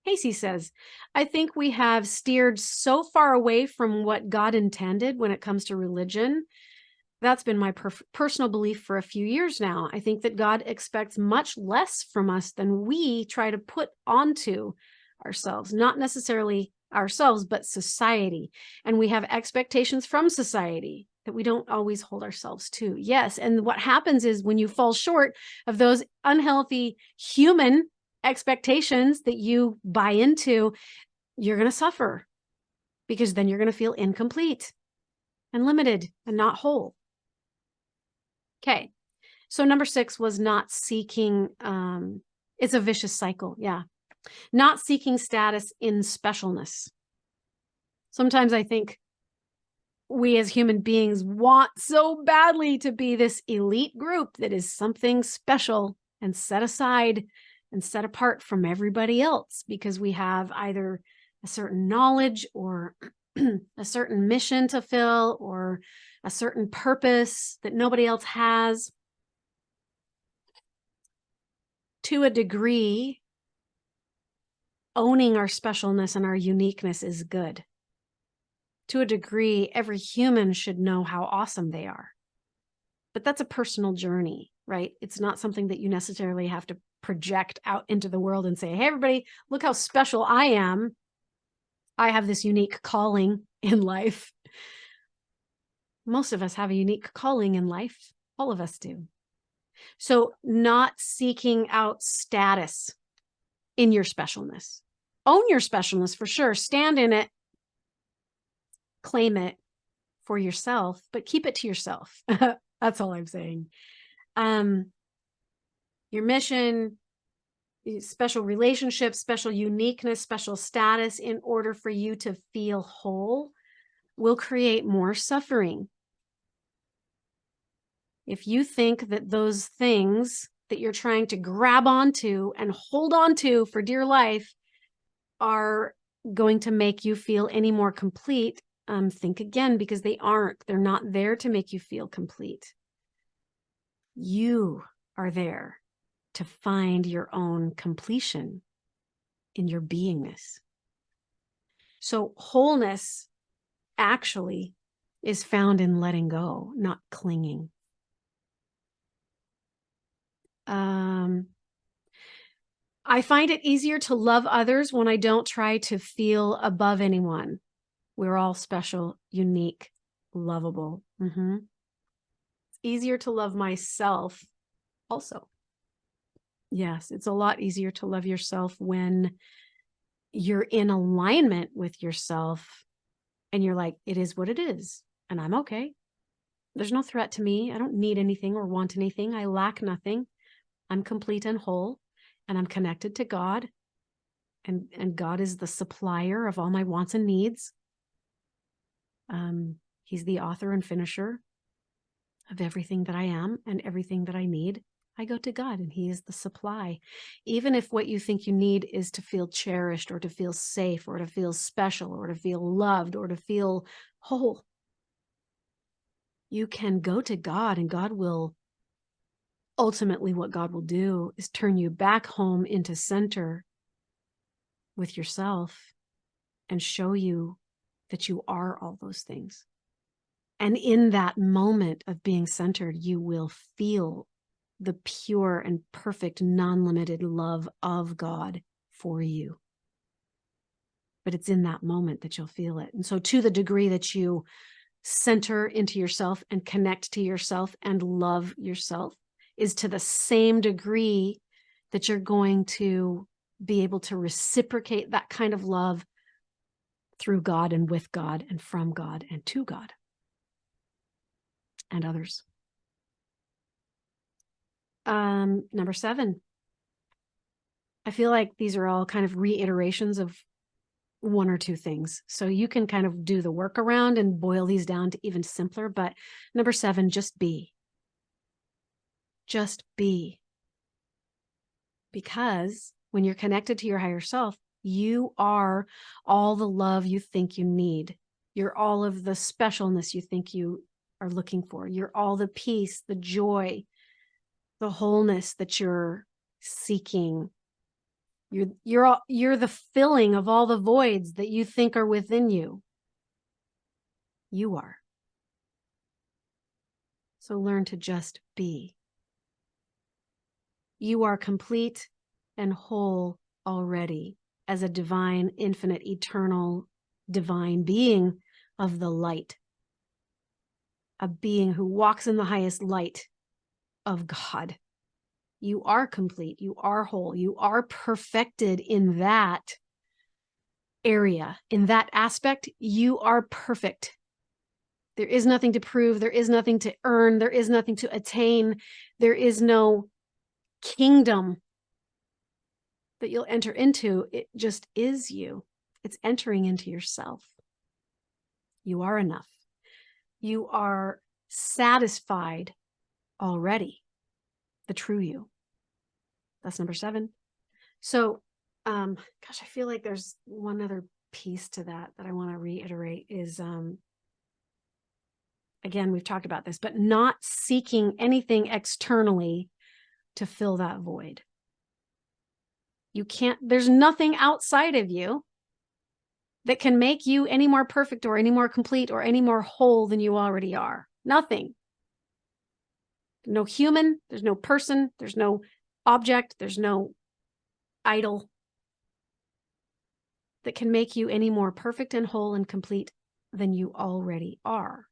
Casey says, I think we have steered so far away from what God intended when it comes to religion. That's been my personal belief for a few years now. I think that God expects much less from us than we try to put onto ourselves, not necessarily ourselves, but society. And we have expectations from society. that we don't always hold ourselves to. Yes. And what happens is when you fall short of those unhealthy human expectations that you buy into, you're going to suffer, because then you're going to feel incomplete and limited and not whole. Okay. So number 6 was not seeking, it's a vicious cycle. Yeah. Not seeking status in specialness. Sometimes I think we as human beings want so badly to be this elite group that is something special and set aside and set apart from everybody else, because we have either a certain knowledge or a certain mission to fill or a certain purpose that nobody else has. To a degree, owning our specialness and our uniqueness is good. To a degree, every human should know how awesome they are. But that's a personal journey, right? It's not something that you necessarily have to project out into the world and say, hey, everybody, look how special I am. I have this unique calling in life. Most of us have a unique calling in life. All of us do. So not seeking out status in your specialness. Own your specialness for sure. Stand in it. Claim it for yourself, but keep it to yourself. That's all I'm saying. Your mission, special relationships, special uniqueness, special status, in order for you to feel whole, will create more suffering. If you think that those things that you're trying to grab onto and hold on to for dear life are going to make you feel any more complete, think again, because they aren't. They're not there to make you feel complete. You are there to find your own completion in your beingness. So wholeness actually is found in letting go, not clinging. I find it easier to love others when I don't try to feel above anyone. We're all special, unique, lovable. It's easier to love myself also. Yes, it's a lot easier to love yourself when you're in alignment with yourself and you're like, it is what it is, and I'm okay. There's no threat to me. I don't need anything or want anything. I lack nothing. I'm complete and whole, and I'm connected to God, and God is the supplier of all my wants and needs. He's the author and finisher of everything that I am and everything that I need. I go to God and he is the supply. Even if what you think you need is to feel cherished or to feel safe or to feel special or to feel loved or to feel whole, you can go to God, and God will, ultimately what God will do is turn you back home into center with yourself and show you that you are all those things. And in that moment of being centered, you will feel the pure and perfect, non-limited love of God for you. But it's in that moment that you'll feel it. And so to the degree that you center into yourself and connect to yourself and love yourself is to the same degree that you're going to be able to reciprocate that kind of love through God and with God and from God and to God and others. Number 7. I feel like these are all kind of reiterations of one or two things. So you can kind of do the workaround and boil these down to even simpler. But number 7, just be. Just be. Because when you're connected to your higher self, you are all the love you think you need. You're all of the specialness you think you are looking for. You're all the peace, the joy, the wholeness that you're seeking. You're the filling of all the voids that you think are within you. You are. So learn to just be. You are complete and whole already as a divine, infinite, eternal, divine being of the light. a being who walks in the highest light of God. You are complete. You are whole. You are perfected in that area. In that aspect, you are perfect. There is nothing to prove. There is nothing to earn. There is nothing to attain. There is no kingdom that you'll enter into. It just is you. It's entering into yourself. You are enough. You are satisfied already. The true you. That's number 7. So, gosh, I feel like there's one other piece to that I want to reiterate is, again, we've talked about this, but not seeking anything externally to fill that void. You can't, there's nothing outside of you that can make you any more perfect or any more complete or any more whole than you already are. Nothing. No human, there's no person, there's no object, there's no idol that can make you any more perfect and whole and complete than you already are.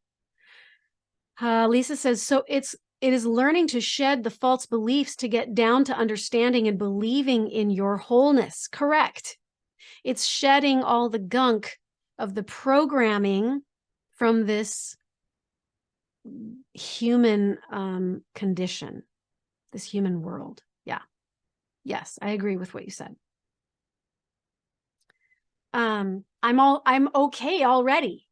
Lisa says, so it is learning to shed the false beliefs to get down to understanding and believing in your wholeness. Correct. It's shedding all the gunk of the programming from this human condition, this human world. Yeah. Yes, I agree with what you said. I'm okay already.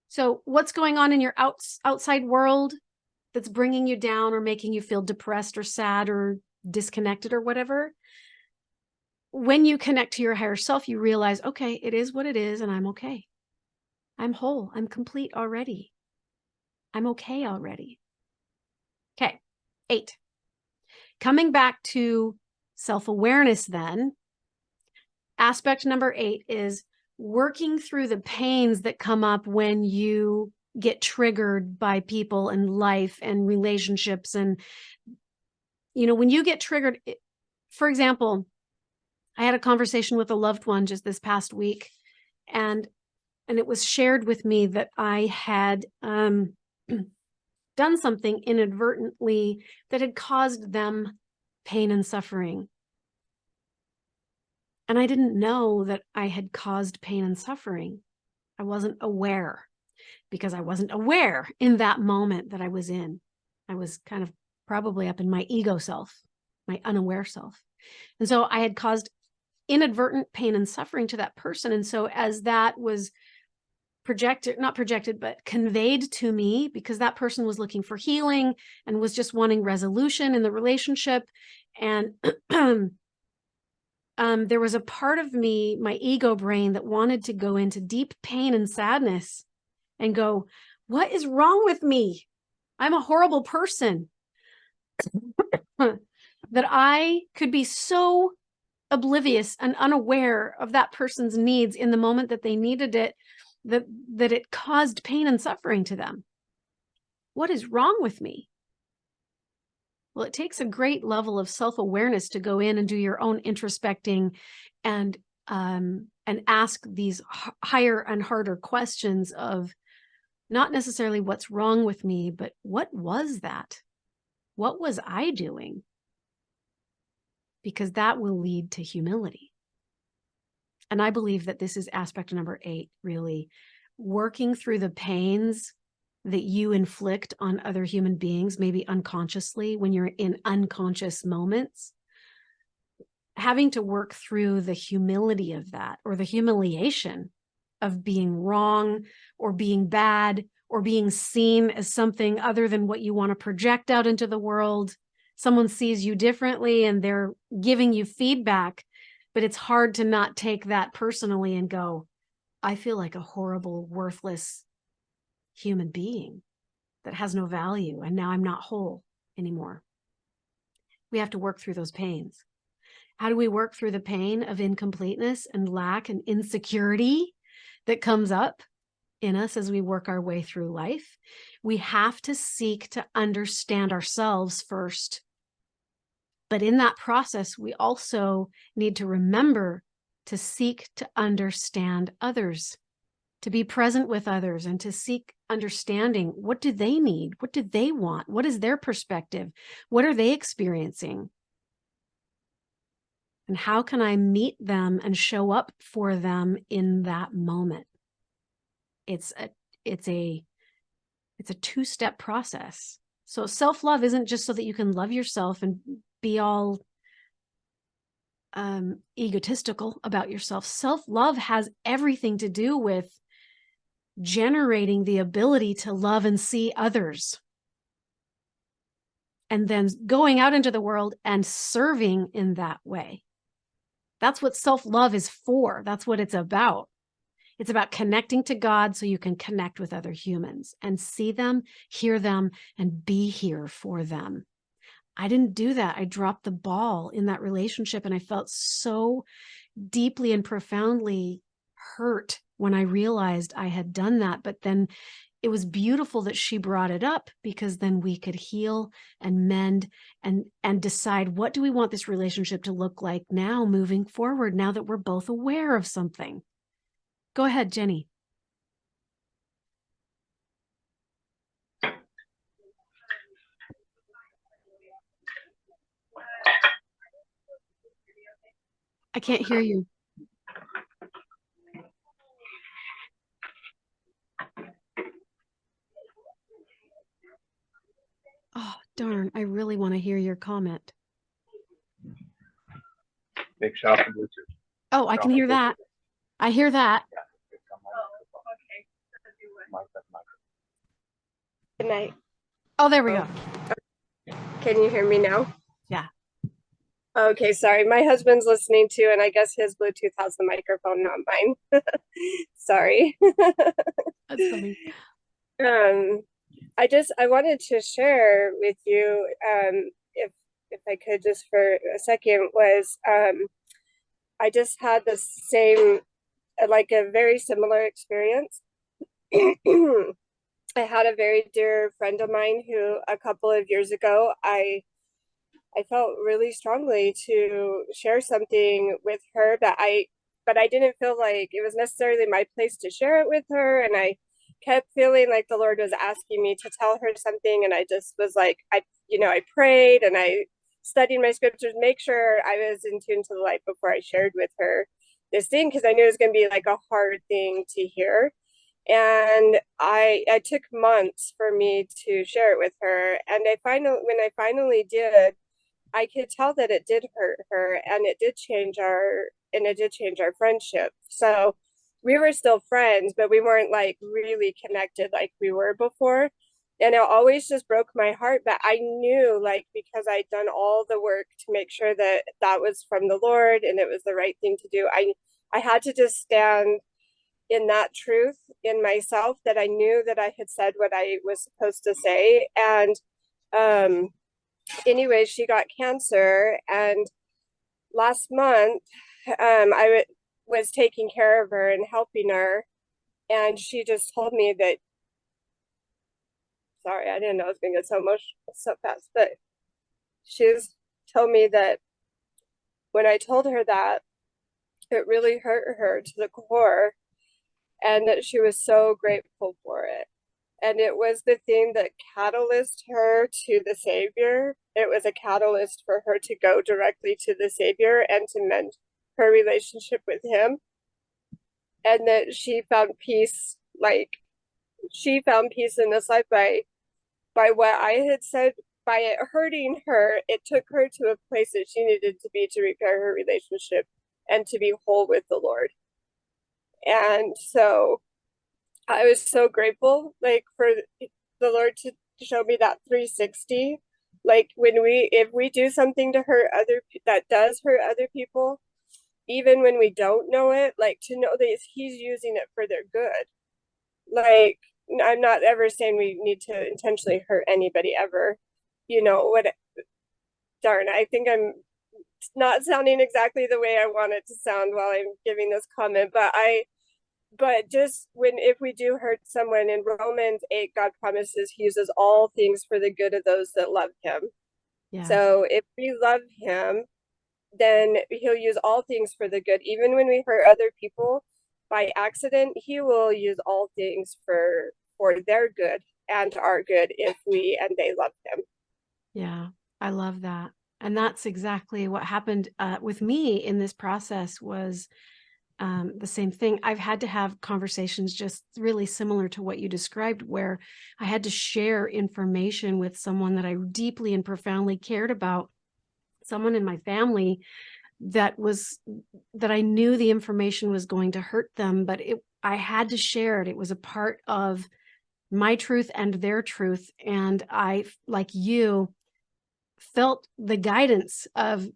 So what's going on in your outside world that's bringing you down or making you feel depressed or sad or disconnected or whatever? When you connect to your higher self, you realize, okay, it is what it is and I'm okay. I'm whole. I'm complete already. I'm okay already. Okay. 8. Coming back to self-awareness then, aspect number 8 is working through the pains that come up when you get triggered by people and life and relationships. And, when you get triggered, for example, I had a conversation with a loved one just this past week, and it was shared with me that I had done something inadvertently that had caused them pain and suffering. And I didn't know that I had caused pain and suffering. I wasn't aware, because I wasn't aware in that moment that I was in. I was kind of probably up in my ego self, my unaware self. And so I had caused inadvertent pain and suffering to that person. And so as that was not projected, but conveyed to me, because that person was looking for healing and was just wanting resolution in the relationship. And there was a part of me, my ego brain, that wanted to go into deep pain and sadness and go, what is wrong with me? I'm a horrible person. That I could be so oblivious and unaware of that person's needs in the moment that they needed it, that it caused pain and suffering to them. What is wrong with me? Well, it takes a great level of self-awareness to go in and do your own introspecting and ask these higher and harder questions of not necessarily what's wrong with me, but what was that? What was I doing? Because that will lead to humility. And I believe that this is aspect number 8, really working through the pains that you inflict on other human beings, maybe unconsciously when you're in unconscious moments, having to work through the humility of that, or the humiliation of being wrong or being bad or being seen as something other than what you want to project out into the world. Someone sees you differently and they're giving you feedback, but it's hard to not take that personally and go, I feel like a horrible, worthless human being that has no value, and now I'm not whole anymore. We have to work through those pains. How do we work through the pain of incompleteness and lack and insecurity that comes up in us as we work our way through life? We have to seek to understand ourselves first. But in that process, we also need to remember to seek to understand others. to be present with others and to seek understanding. What do they need? What do they want? What is their perspective? What are they experiencing? And how can I meet them and show up for them in that moment? It's a two-step process. So self-love isn't just so that you can love yourself and be all egotistical about yourself. Self-love has everything to do with generating the ability to love and see others, and then going out into the world and serving in that way. That's what self-love is for. That's what it's about. It's about connecting to God so you can connect with other humans and see them, hear them, and be here for them. I didn't do that. I dropped the ball in that relationship, and I felt so deeply and profoundly hurt when I realized I had done that. But then it was beautiful that she brought it up, because then we could heal and mend and decide, what do we want this relationship to look like now moving forward, now that we're both aware of something. Go ahead, Jenny. I can't hear you. Oh, darn. I really want to hear your comment. Make sure off the Bluetooth. Oh, I can hear that. I hear that. Good night. Oh, there we go. Can you hear me now? Yeah. Okay, sorry. My husband's listening too, and I guess his Bluetooth has the microphone, not mine. Sorry. That's funny. I wanted to share with you, if I could just for a second, was I just had the same, like a very similar experience. I had a very dear friend of mine who a couple of years ago I felt really strongly to share something with her but I didn't feel like it was necessarily my place to share it with her, and I kept feeling like the Lord was asking me to tell her something, and I just was like, I prayed and I studied my scriptures, make sure I was in tune to the light before I shared with her this thing, because I knew it was going to be like a hard thing to hear. And I took months for me to share it with her, and when I finally did, I could tell that it did hurt her, and it did change our friendship. So we were still friends, but we weren't like really connected like we were before. And it always just broke my heart, but I knew, like, because I'd done all the work to make sure that that was from the Lord and it was the right thing to do. I had to just stand in that truth in myself, that I knew that I had said what I was supposed to say. And anyway, she got cancer, and last month I was taking care of her and helping her, and she just told me that, sorry, I didn't know I was going to get so emotional so fast, but she's told me that when I told her that, it really hurt her to the core, and that she was so grateful for it. And it was the thing that catalyzed her to the Savior. It was a catalyst for her to go directly to the Savior and to mend her relationship with him. And that she found peace, in this life by what I had said. By it hurting her, it took her to a place that she needed to be to repair her relationship and to be whole with the Lord. And so I was so grateful, like, for the Lord to show me that 360. Like, if we do something to that does hurt other people, even when we don't know it, like, to know that he's using it for their good. Like, I'm not ever saying we need to intentionally hurt anybody ever. Darn, I think I'm not sounding exactly the way I want it to sound while I'm giving this comment, but just if we do hurt someone, in Romans 8, God promises he uses all things for the good of those that love him. Yeah. So if we love him, then he'll use all things for the good. Even when we hurt other people, by accident, he will use all things for their good and our good if we and they love him. Yeah, I love that. And that's exactly what happened with me in this process was the same thing. I've had to have conversations just really similar to what you described, where I had to share information with someone that I deeply and profoundly cared about, someone in my family that I knew the information was going to hurt them, but I had to share it. It was a part of my truth and their truth. And I, like you, felt the guidance of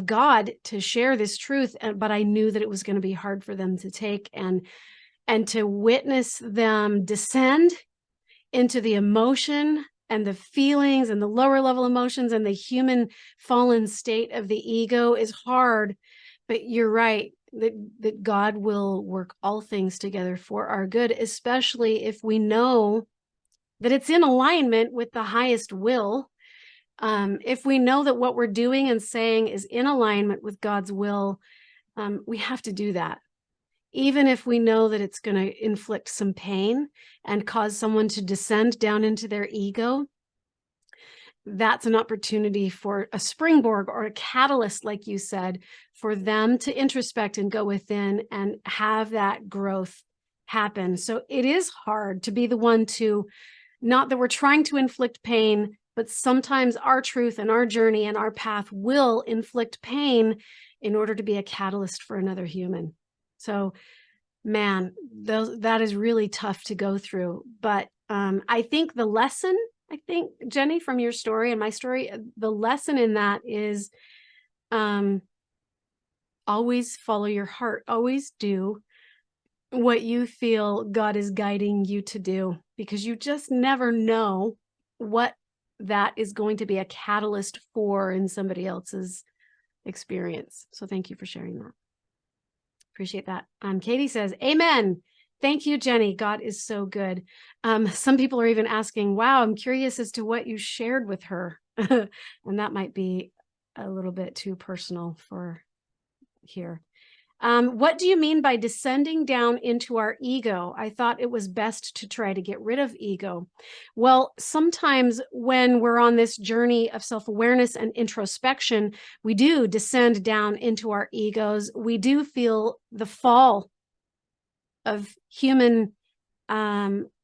God to share this truth, but I knew that it was going to be hard for them to take, and to witness them descend into the emotion and the feelings and the lower level emotions and the human fallen state of the ego is hard. But you're right that God will work all things together for our good, especially if we know that it's in alignment with the highest will. If we know that what we're doing and saying is in alignment with God's will, we have to do that. Even if we know that it's going to inflict some pain and cause someone to descend down into their ego, that's an opportunity for a springboard or a catalyst, like you said, for them to introspect and go within and have that growth happen. So it is hard to be the one to, not that we're trying to inflict pain, but sometimes our truth and our journey and our path will inflict pain in order to be a catalyst for another human. So, man, that is really tough to go through. But I think the lesson, Jenny, from your story and my story, the lesson in that is always follow your heart. Always do what you feel God is guiding you to do, because you just never know what that is going to be a catalyst for in somebody else's experience. So thank you for sharing that. Appreciate that. Katie says, amen. Thank you, Jenny. God is so good. Some people are even asking, wow, I'm curious as to what you shared with her. And that might be a little bit too personal for here. What do you mean by descending down into our ego? I thought it was best to try to get rid of ego. Well, sometimes when we're on this journey of self-awareness and introspection, we do descend down into our egos. We do feel the fall of human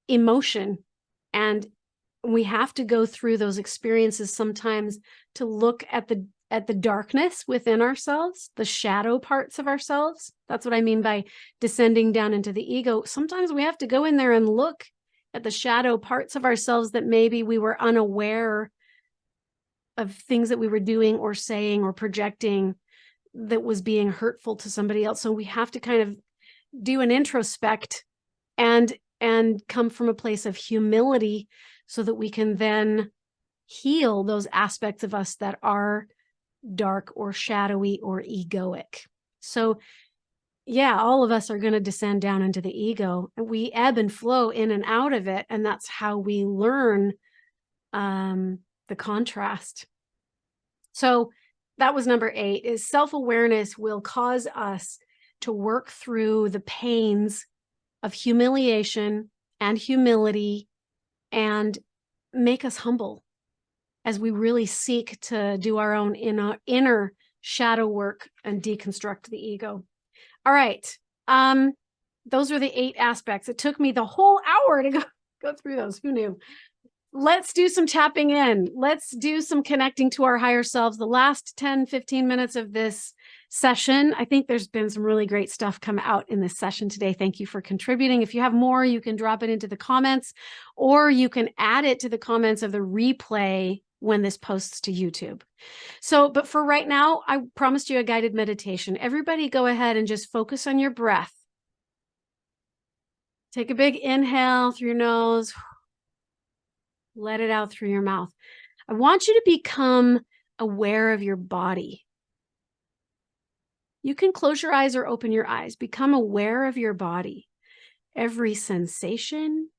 emotion, and we have to go through those experiences sometimes to look at the darkness within ourselves, the shadow parts of ourselves. That's what I mean by descending down into the ego. Sometimes we have to go in there and look at the shadow parts of ourselves that maybe we were unaware of, things that we were doing or saying or projecting that was being hurtful to somebody else. So we have to kind of do an introspect and come from a place of humility so that we can then heal those aspects of us that are dark or shadowy or egoic. So yeah, all of us are going to descend down into the ego. We ebb and flow in and out of it. And that's how we learn the contrast. So that was number 8, is self-awareness will cause us to work through the pains of humiliation and humility and make us humble as we really seek to do our own inner shadow work and deconstruct the ego. All right. Those are the 8 aspects. It took me the whole hour to go through those. Who knew? Let's do some tapping in. Let's do some connecting to our higher selves. The last 10, 15 minutes of this session, I think there's been some really great stuff come out in this session today. Thank you for contributing. If you have more, you can drop it into the comments, or you can add it to the comments of the replay when this posts to YouTube. So, but for right now, I promised you a guided meditation. Everybody go ahead and just focus on your breath. Take a big inhale through your nose. Let it out through your mouth. I want you to become aware of your body. You can close your eyes or open your eyes. Become aware of your body. Every sensation,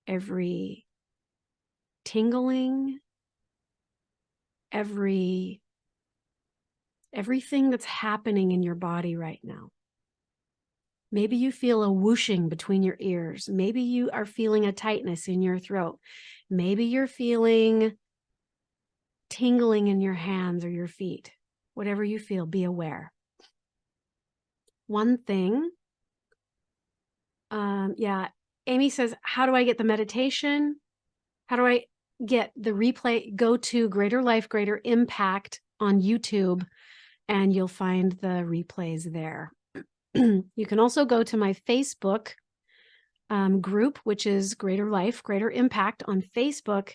every tingling, everything that's happening in your body right now. Maybe you feel a whooshing between your ears. Maybe you are feeling a tightness in your throat. Maybe you're feeling tingling in your hands or your feet. Whatever you feel, be aware. One thing, Amy says, how do I get the meditation? How do I get the replay? Go to Greater Life, Greater Impact on YouTube, and you'll find the replays there. You can also go to my Facebook group, which is Greater Life, Greater Impact on Facebook,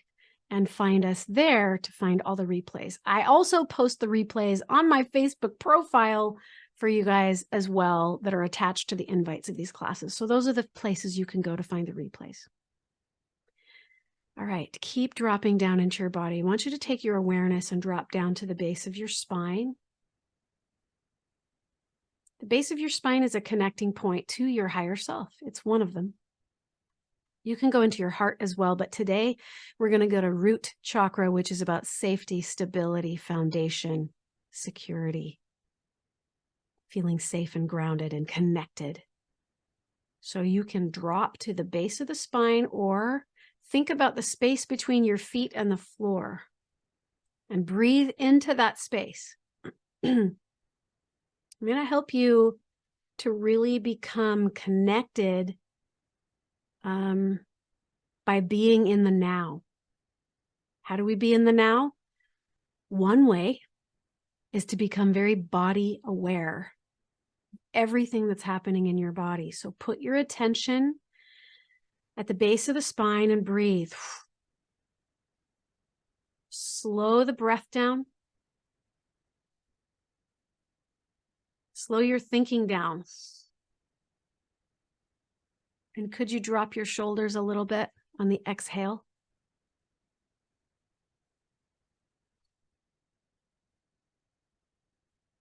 and find us there to find all the replays. I also post the replays on my Facebook profile for you guys as well that are attached to the invites of these classes. So those are the places you can go to find the replays. All right, keep dropping down into your body. I want you to take your awareness and drop down to the base of your spine. The base of your spine is a connecting point to your higher self. It's one of them. You can go into your heart as well, but today we're going to go to root chakra, which is about safety, stability, foundation, security, feeling safe and grounded and connected. So you can drop to the base of the spine or think about the space between your feet and the floor and breathe into that space. I'm going to help you to really become connected by being in the now. How do we be in the now? One way is to become very body aware of everything that's happening in your body. So put your attention at the base of the spine and breathe. Slow the breath down. Slow your thinking down. And could you drop your shoulders a little bit on the exhale?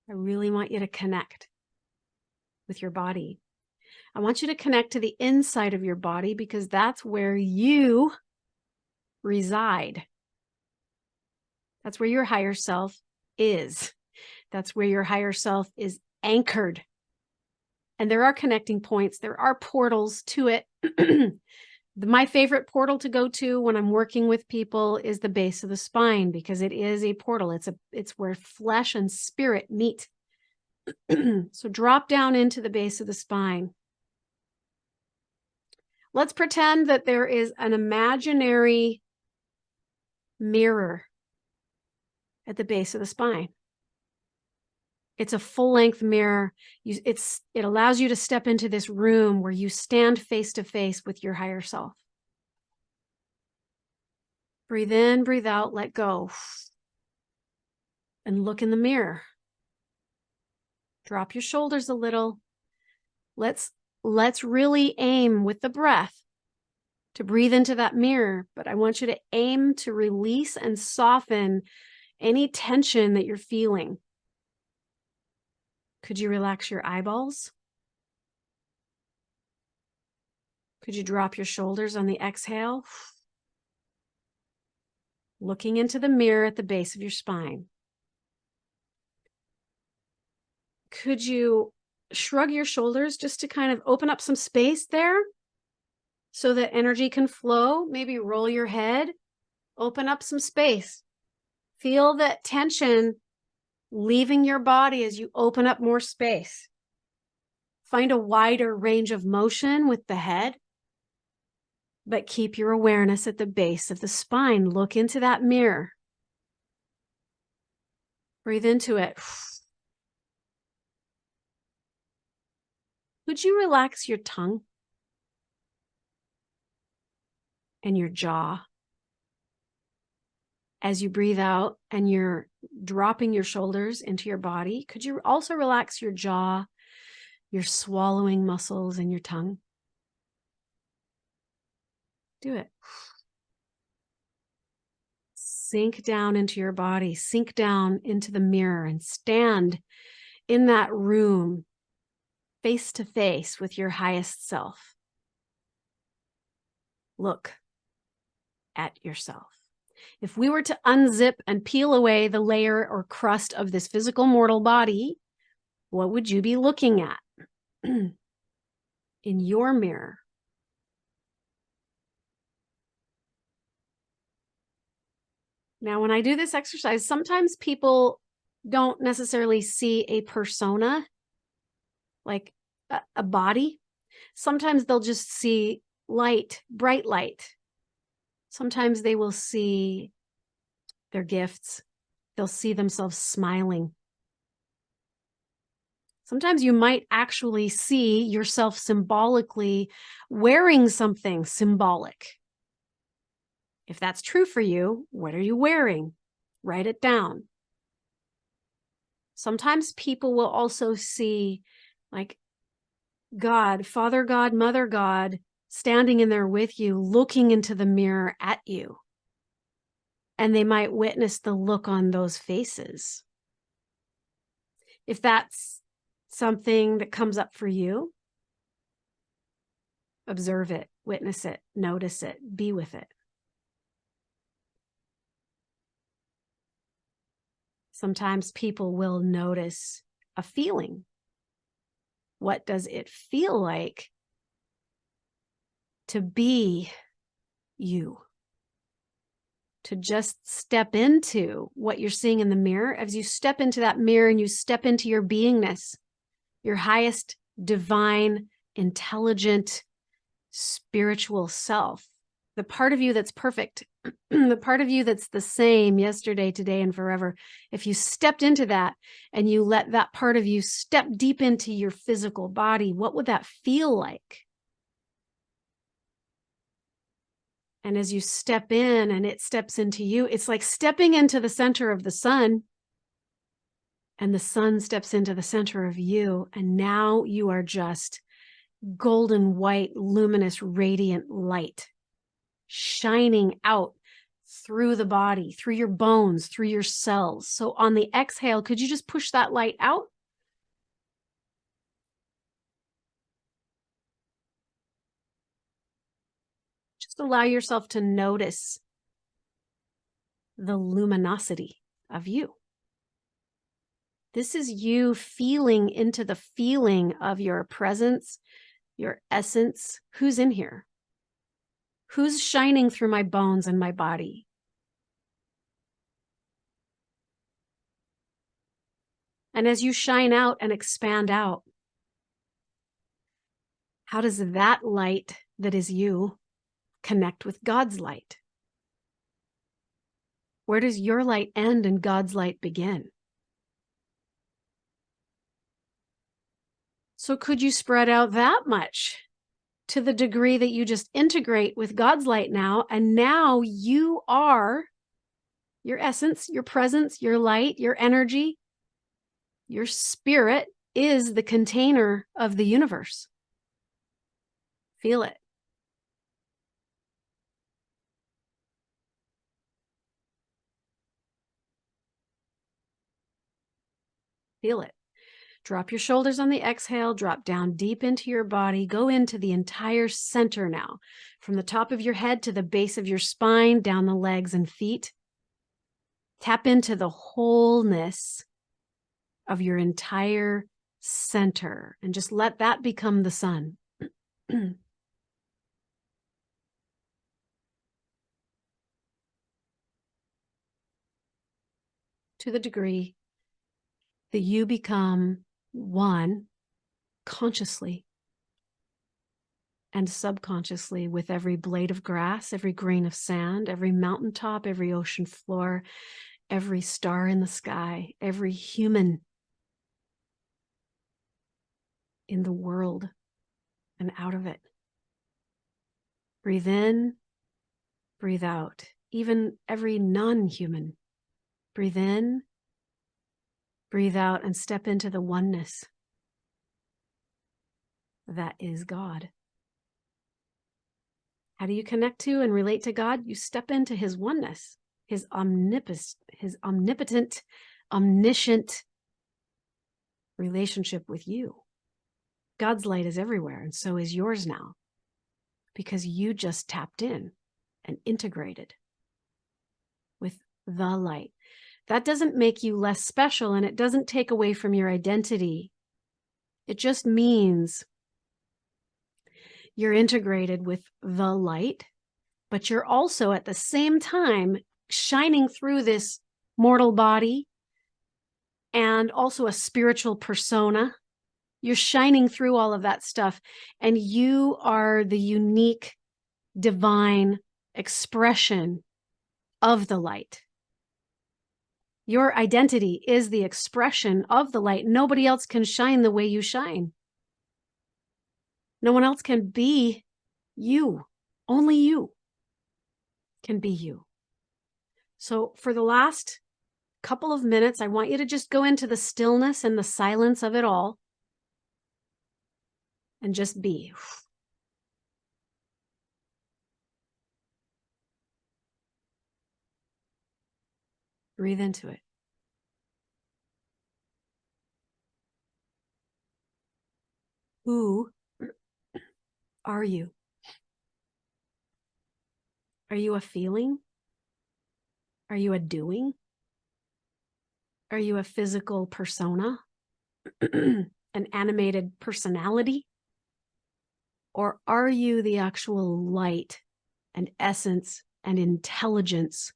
I really want you to connect with your body. I want you to connect to the inside of your body because that's where you reside. That's where your higher self is. That's where your higher self is anchored. And there are connecting points. There are portals to it. My favorite portal to go to when I'm working with people is the base of the spine because it is a portal. It's where flesh and spirit meet. So drop down into the base of the spine. Let's pretend that there is an imaginary mirror at the base of the spine. It's a full-length mirror. It allows you to step into this room where you stand face to face with your higher self. Breathe in, breathe out, let go. And look in the mirror. Drop your shoulders a little. Let's really aim with the breath to breathe into that mirror. But I want you to aim to release and soften any tension that you're feeling. Could you relax your eyeballs? Could you drop your shoulders on the exhale? Looking into the mirror at the base of your spine. Could you shrug your shoulders just to kind of open up some space there so that energy can flow? Maybe roll your head, open up some space. Feel that tension leaving your body as you open up more space. Find a wider range of motion with the head, but keep your awareness at the base of the spine. Look into that mirror. Breathe into it. Would you relax your tongue and your jaw as you breathe out and you're dropping your shoulders into your body? Could you also relax your jaw, your swallowing muscles, and your tongue? Do it. Sink down into your body, sink down into the mirror and stand in that room face to face with your highest self. Look at yourself. If we were to unzip and peel away the layer or crust of this physical mortal body, what would you be looking at? in your mirror. Now, when I do this exercise, sometimes people don't necessarily see a persona, like a body. Sometimes they'll just see light, bright light. Sometimes they will see their gifts. They'll see themselves smiling. Sometimes you might actually see yourself symbolically wearing something symbolic. If that's true for you, what are you wearing? Write it down. Sometimes people will also see like God, Father God, Mother God, standing in there with you, looking into the mirror at you. And they might witness the look on those faces. If that's something that comes up for you, observe it, witness it, notice it, be with it. Sometimes people will notice a feeling. What does it feel like to be you? To just step into what you're seeing in the mirror. As you step into that mirror and you step into your beingness, your highest divine, intelligent, spiritual self, the part of you that's perfect, the part of you that's the same yesterday, today, and forever. If you stepped into that and you let that part of you step deep into your physical body, what would that feel like? And as you step in and it steps into you, it's like stepping into the center of the sun, and the sun steps into the center of you. And now you are just golden white, luminous, radiant light shining out through the body, through your bones, through your cells. So on the exhale, could you just push that light out? Just allow yourself to notice the luminosity of you. This is you feeling into the feeling of your presence, your essence. Who's in here? Who's shining through my bones and my body? And as you shine out and expand out, how does that light that is you connect with God's light? Where does your light end and God's light begin? So could you spread out that much to the degree that you just integrate with God's light now, and now you are your essence, your presence, your light, your energy, your spirit is the container of the universe. Feel it. Feel it. Drop your shoulders on the exhale, drop down deep into your body, go into the entire center now, from the top of your head to the base of your spine, down the legs and feet. Tap into the wholeness of your entire center and just let that become the sun. To the degree that you become one consciously and subconsciously with every blade of grass, every grain of sand, every mountaintop, every ocean floor, every star in the sky, every human in the world and out of it. Breathe in, breathe out, even every non-human. Breathe in, breathe out, and step into the oneness that is God. How do you connect to and relate to God? You step into his oneness, his omnipotent, omniscient relationship with you. God's light is everywhere, and so is yours now, because you just tapped in and integrated with the light. That doesn't make you less special, and it doesn't take away from your identity. It just means You're integrated with the light, but you're also at the same time shining through this mortal body and also a spiritual persona. You're shining through all of that stuff, and you are the unique divine expression of the light. Your identity is the expression of the light. Nobody else can shine the way you shine. No one else can be you. Only you can be you. So for the last couple of minutes, I want you to just go into the stillness and the silence of it all and just be. Breathe into it. Who are you? Are you a feeling? Are you a doing? Are you a physical persona? An animated personality? Or are you the actual light and essence and intelligence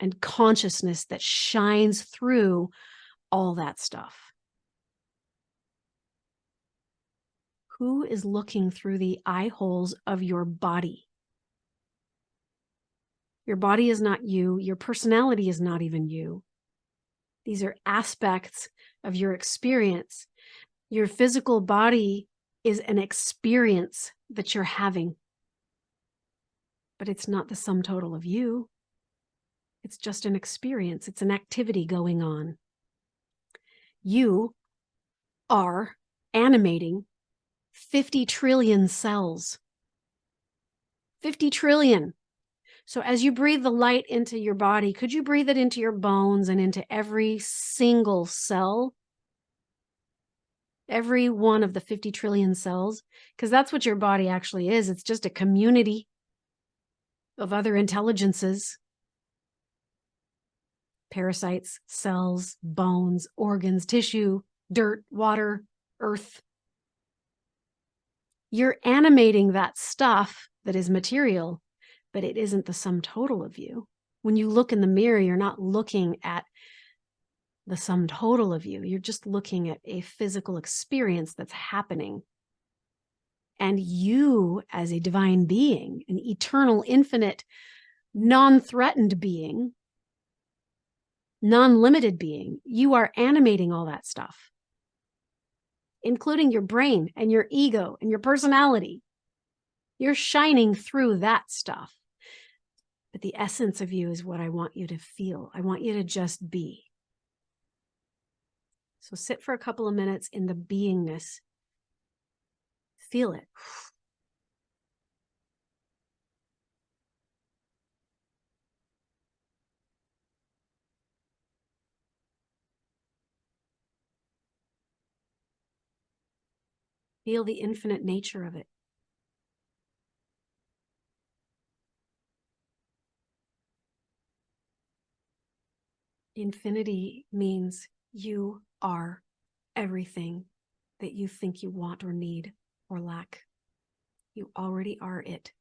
and consciousness that shines through all that stuff? Who is looking through the eye holes of your body? Your body is not you. Your personality is not even you. These are aspects of your experience. Your physical body is an experience that you're having, but it's not the sum total of you. It's just an experience. It's an activity going on. You are animating 50 trillion cells. 50 trillion. So as you breathe the light into your body, could you breathe it into your bones and into every single cell? Every one of the 50 trillion cells? Because that's what your body actually is. It's just a community of other intelligences. Parasites, cells, bones, organs, tissue, dirt, water, earth. You're animating that stuff that is material, but it isn't the sum total of you. When you look in the mirror, you're not looking at the sum total of you. You're just looking at a physical experience that's happening. And you, as a divine being, an eternal, infinite, non-threatened being, non-limited being, you are animating all that stuff, including your brain and your ego and your personality. You're shining through that stuff. But the essence of you is what I want you to feel. I want you to just be. So sit for a couple of minutes in the beingness. Feel it. Feel the infinite nature of it. Infinity means you are everything that you think you want or need or lack. You already are it.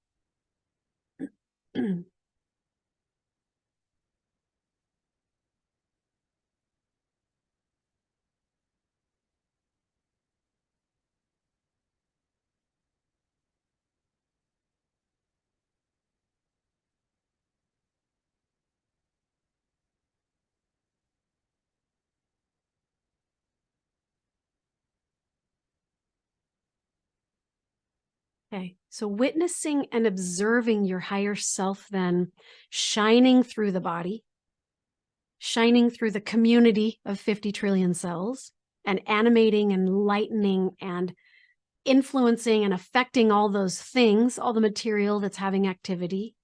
Okay, so witnessing and observing your higher self then shining through the body, shining through the community of 50 trillion cells, and animating and lightening and influencing and affecting all those things, all the material that's having activity.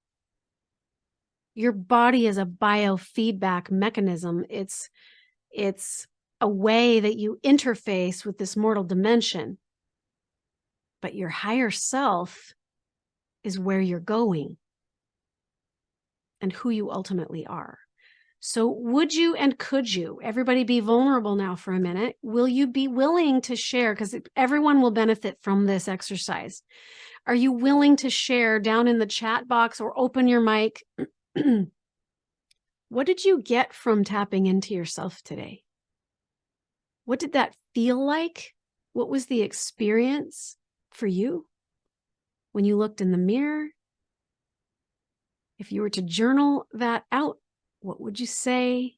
Your body is a biofeedback mechanism. It's a way that you interface with this mortal dimension. But your higher self is where you're going and who you ultimately are. So would you and could you, everybody be vulnerable now for a minute? Will you be willing to share? Because everyone will benefit from this exercise. Are you willing to share down in the chat box or open your mic? What did you get from tapping into yourself today? What did that feel like? What was the experience for you when you looked in the mirror? If you were to journal that out, what would you say?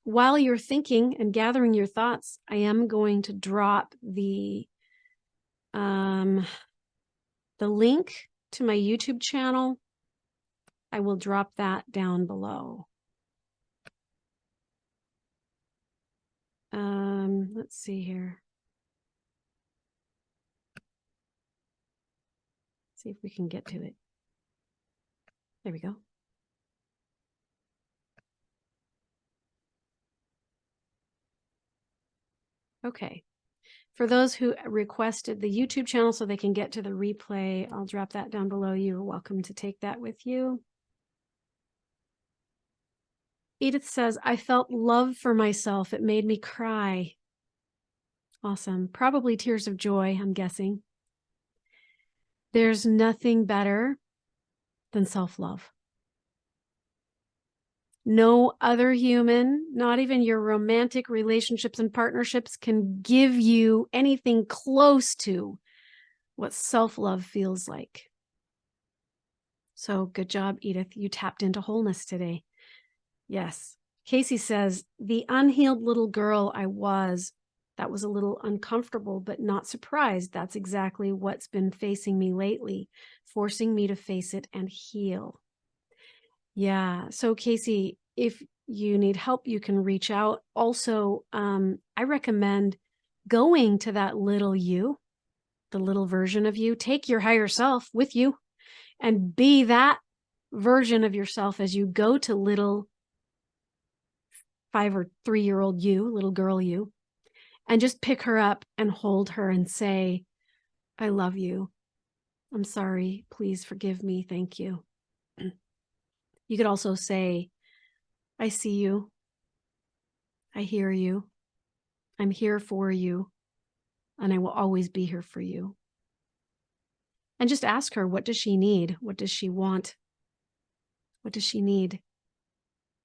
While you're thinking and gathering your thoughts, I am going to drop the link to my YouTube channel. I will drop that down below. Let's see here. See if we can get to it. There we go. Okay. For those who requested the YouTube channel so they can get to the replay, I'll drop that down below. You're welcome to take that with you. Edith says, I felt love for myself. It made me cry. Awesome. Probably tears of joy, I'm guessing. There's nothing better than self-love. No other human, not even your romantic relationships and partnerships, can give you anything close to what self-love feels like. So good job, Edith. You tapped into wholeness today. Yes. Casey says, the unhealed little girl I was, that was a little uncomfortable, but not surprised. That's exactly what's been facing me lately, forcing me to face it and heal. Yeah. So Casey, if you need help, you can reach out. Also, I recommend going to that little you, the little version of you. Take your higher self with you and be that version of yourself as you go to little 5 or 3-year-old you, little girl you, and just pick her up and hold her and say, I love you. I'm sorry. Please forgive me. Thank you. You could also say, I see you. I hear you. I'm here for you. And I will always be here for you. And just ask her, what does she need? What does she want? What does she need?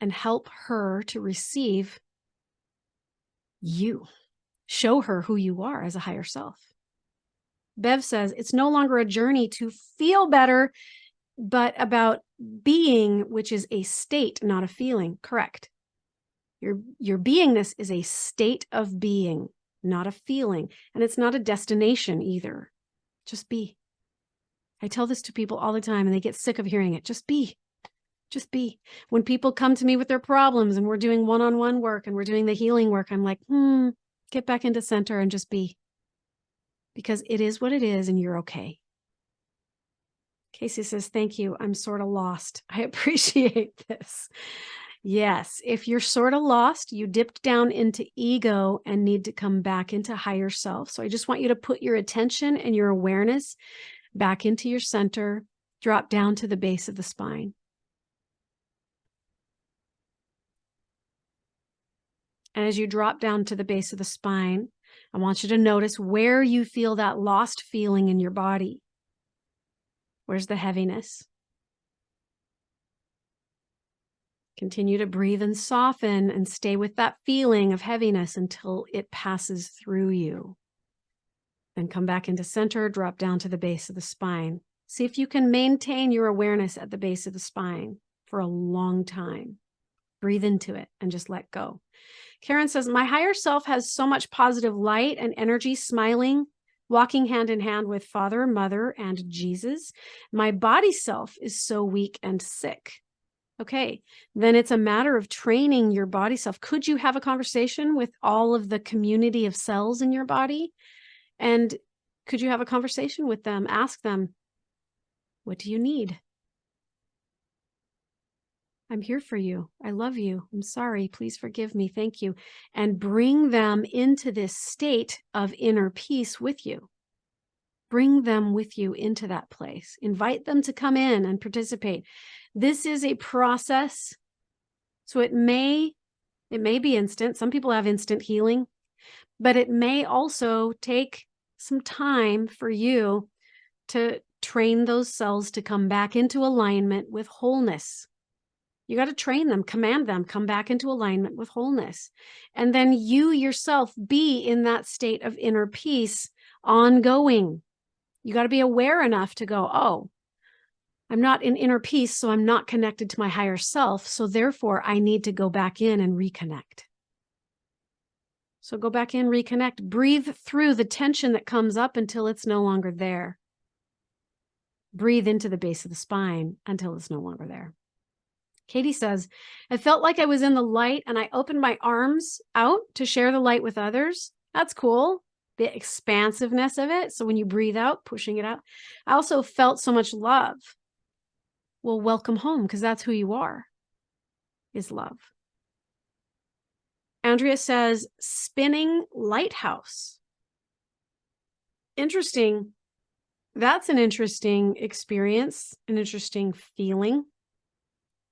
And help her to receive you. Show her who you are as a higher self. Bev says, it's no longer a journey to feel better, but about being, which is a state, not a feeling. Correct. Your beingness is a state of being, not a feeling. And it's not a destination either. Just be. I tell this to people all the time and they get sick of hearing it. Just be. Just be. When people come to me with their problems and we're doing one-on-one work and we're doing the healing work, I'm like, get back into center and just be. Because it is what it is and you're okay. Casey says, thank you. I'm sort of lost. I appreciate this. Yes. If you're sort of lost, you dipped down into ego and need to come back into higher self. So I just want you to put your attention and your awareness back into your center, drop down to the base of the spine. And as you drop down to the base of the spine, I want you to notice where you feel that lost feeling in your body. Where's the heaviness? Continue to breathe and soften and stay with that feeling of heaviness until it passes through you. Then come back into center, drop down to the base of the spine. See if you can maintain your awareness at the base of the spine for a long time. Breathe into it and just let go. Karen says, my higher self has so much positive light and energy, smiling, walking hand in hand with Father, Mother, and Jesus. My body self is so weak and sick. Okay, then it's a matter of training your body self. Could you have a conversation with all of the community of cells in your body? And could you have a conversation with them? Ask them, what do you need? I'm here for you. I love you. I'm sorry. Please forgive me. Thank you. And bring them into this state of inner peace with you. Bring them with you into that place. Invite them to come in and participate. This is a process. So it may be instant. Some people have instant healing, but it may also take some time for you to train those cells to come back into alignment with wholeness. You got to train them, command them, come back into alignment with wholeness. And then you yourself be in that state of inner peace ongoing. You got to be aware enough to go, oh, I'm not in inner peace, so I'm not connected to my higher self. So therefore, I need to go back in and reconnect. So go back in, reconnect, breathe through the tension that comes up until it's no longer there. Breathe into the base of the spine until it's no longer there. Katie says, I felt like I was in the light and I opened my arms out to share the light with others. That's cool. The expansiveness of it. So when you breathe out, pushing it out. I also felt so much love. Well, welcome home, because that's who you are, is love. Andrea says, spinning lighthouse. Interesting. That's an interesting experience, an interesting feeling.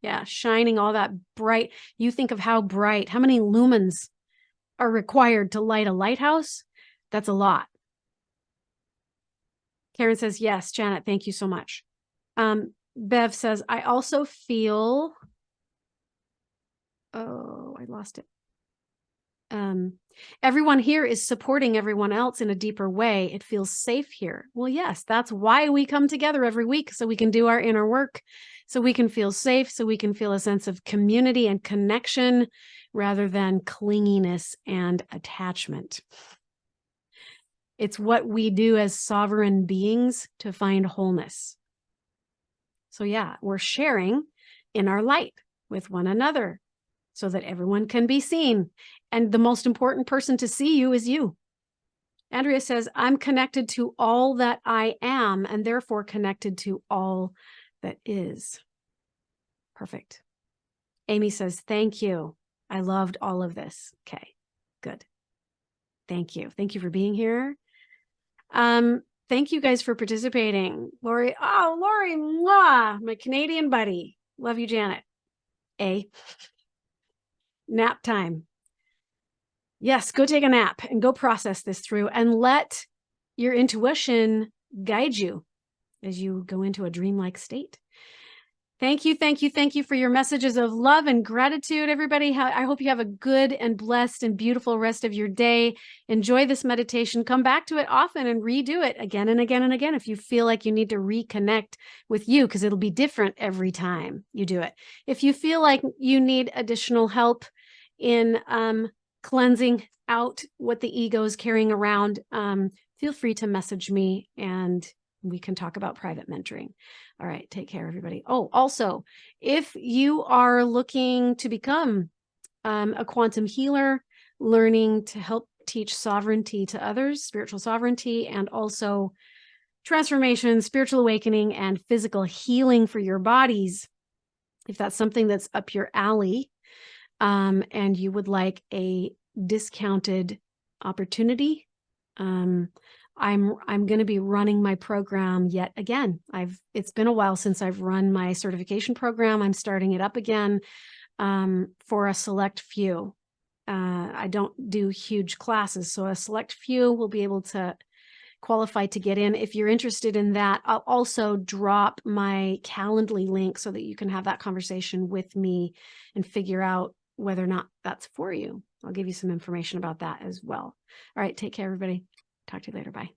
Yeah, shining all that bright. You think of how bright, how many lumens are required to light a lighthouse? That's a lot. Karen says, yes, Janet, thank you so much. Bev says, I also feel, oh, I lost it. Everyone here is supporting everyone else in a deeper way. It feels safe here. Well, yes, that's why we come together every week, so we can do our inner work, so we can feel safe, so we can feel a sense of community and connection rather than clinginess and attachment. It's what we do as sovereign beings to find wholeness. So yeah, we're sharing in our light with one another so that everyone can be seen. And the most important person to see you is you. Andrea says, I'm connected to all that I am and therefore connected to all that is. Perfect. Amy says, thank you. I loved all of this. Okay, good. Thank you. Thank you for being here. Thank you guys for participating. Lori, oh, Lori, mwah, my Canadian buddy. Love you, Janet. Nap time. Yes, go take a nap and go process this through and let your intuition guide you as you go into a dreamlike state. Thank you, thank you, thank you for your messages of love and gratitude, everybody. I hope you have a good and blessed and beautiful rest of your day. Enjoy this meditation. Come back to it often and redo it again and again and again if you feel like you need to reconnect with you, because it'll be different every time you do it. If you feel like you need additional help in cleansing out what the ego is carrying around, feel free to message me and we can talk about private mentoring. All right, take care, everybody. Oh, also, if you are looking to become a quantum healer, learning to help teach sovereignty to others, spiritual sovereignty, and also transformation, spiritual awakening, and physical healing for your bodies, if that's something that's up your alley, and you would like a discounted opportunity, I'm going to be running my program yet again. It's been a while since I've run my certification program. I'm starting it up again for a select few. I don't do huge classes, so a select few will be able to qualify to get in. If you're interested in that, I'll also drop my Calendly link so that you can have that conversation with me and figure out whether or not that's for you. I'll give you some information about that as well. All right, take care, everybody. Talk to you later. Bye.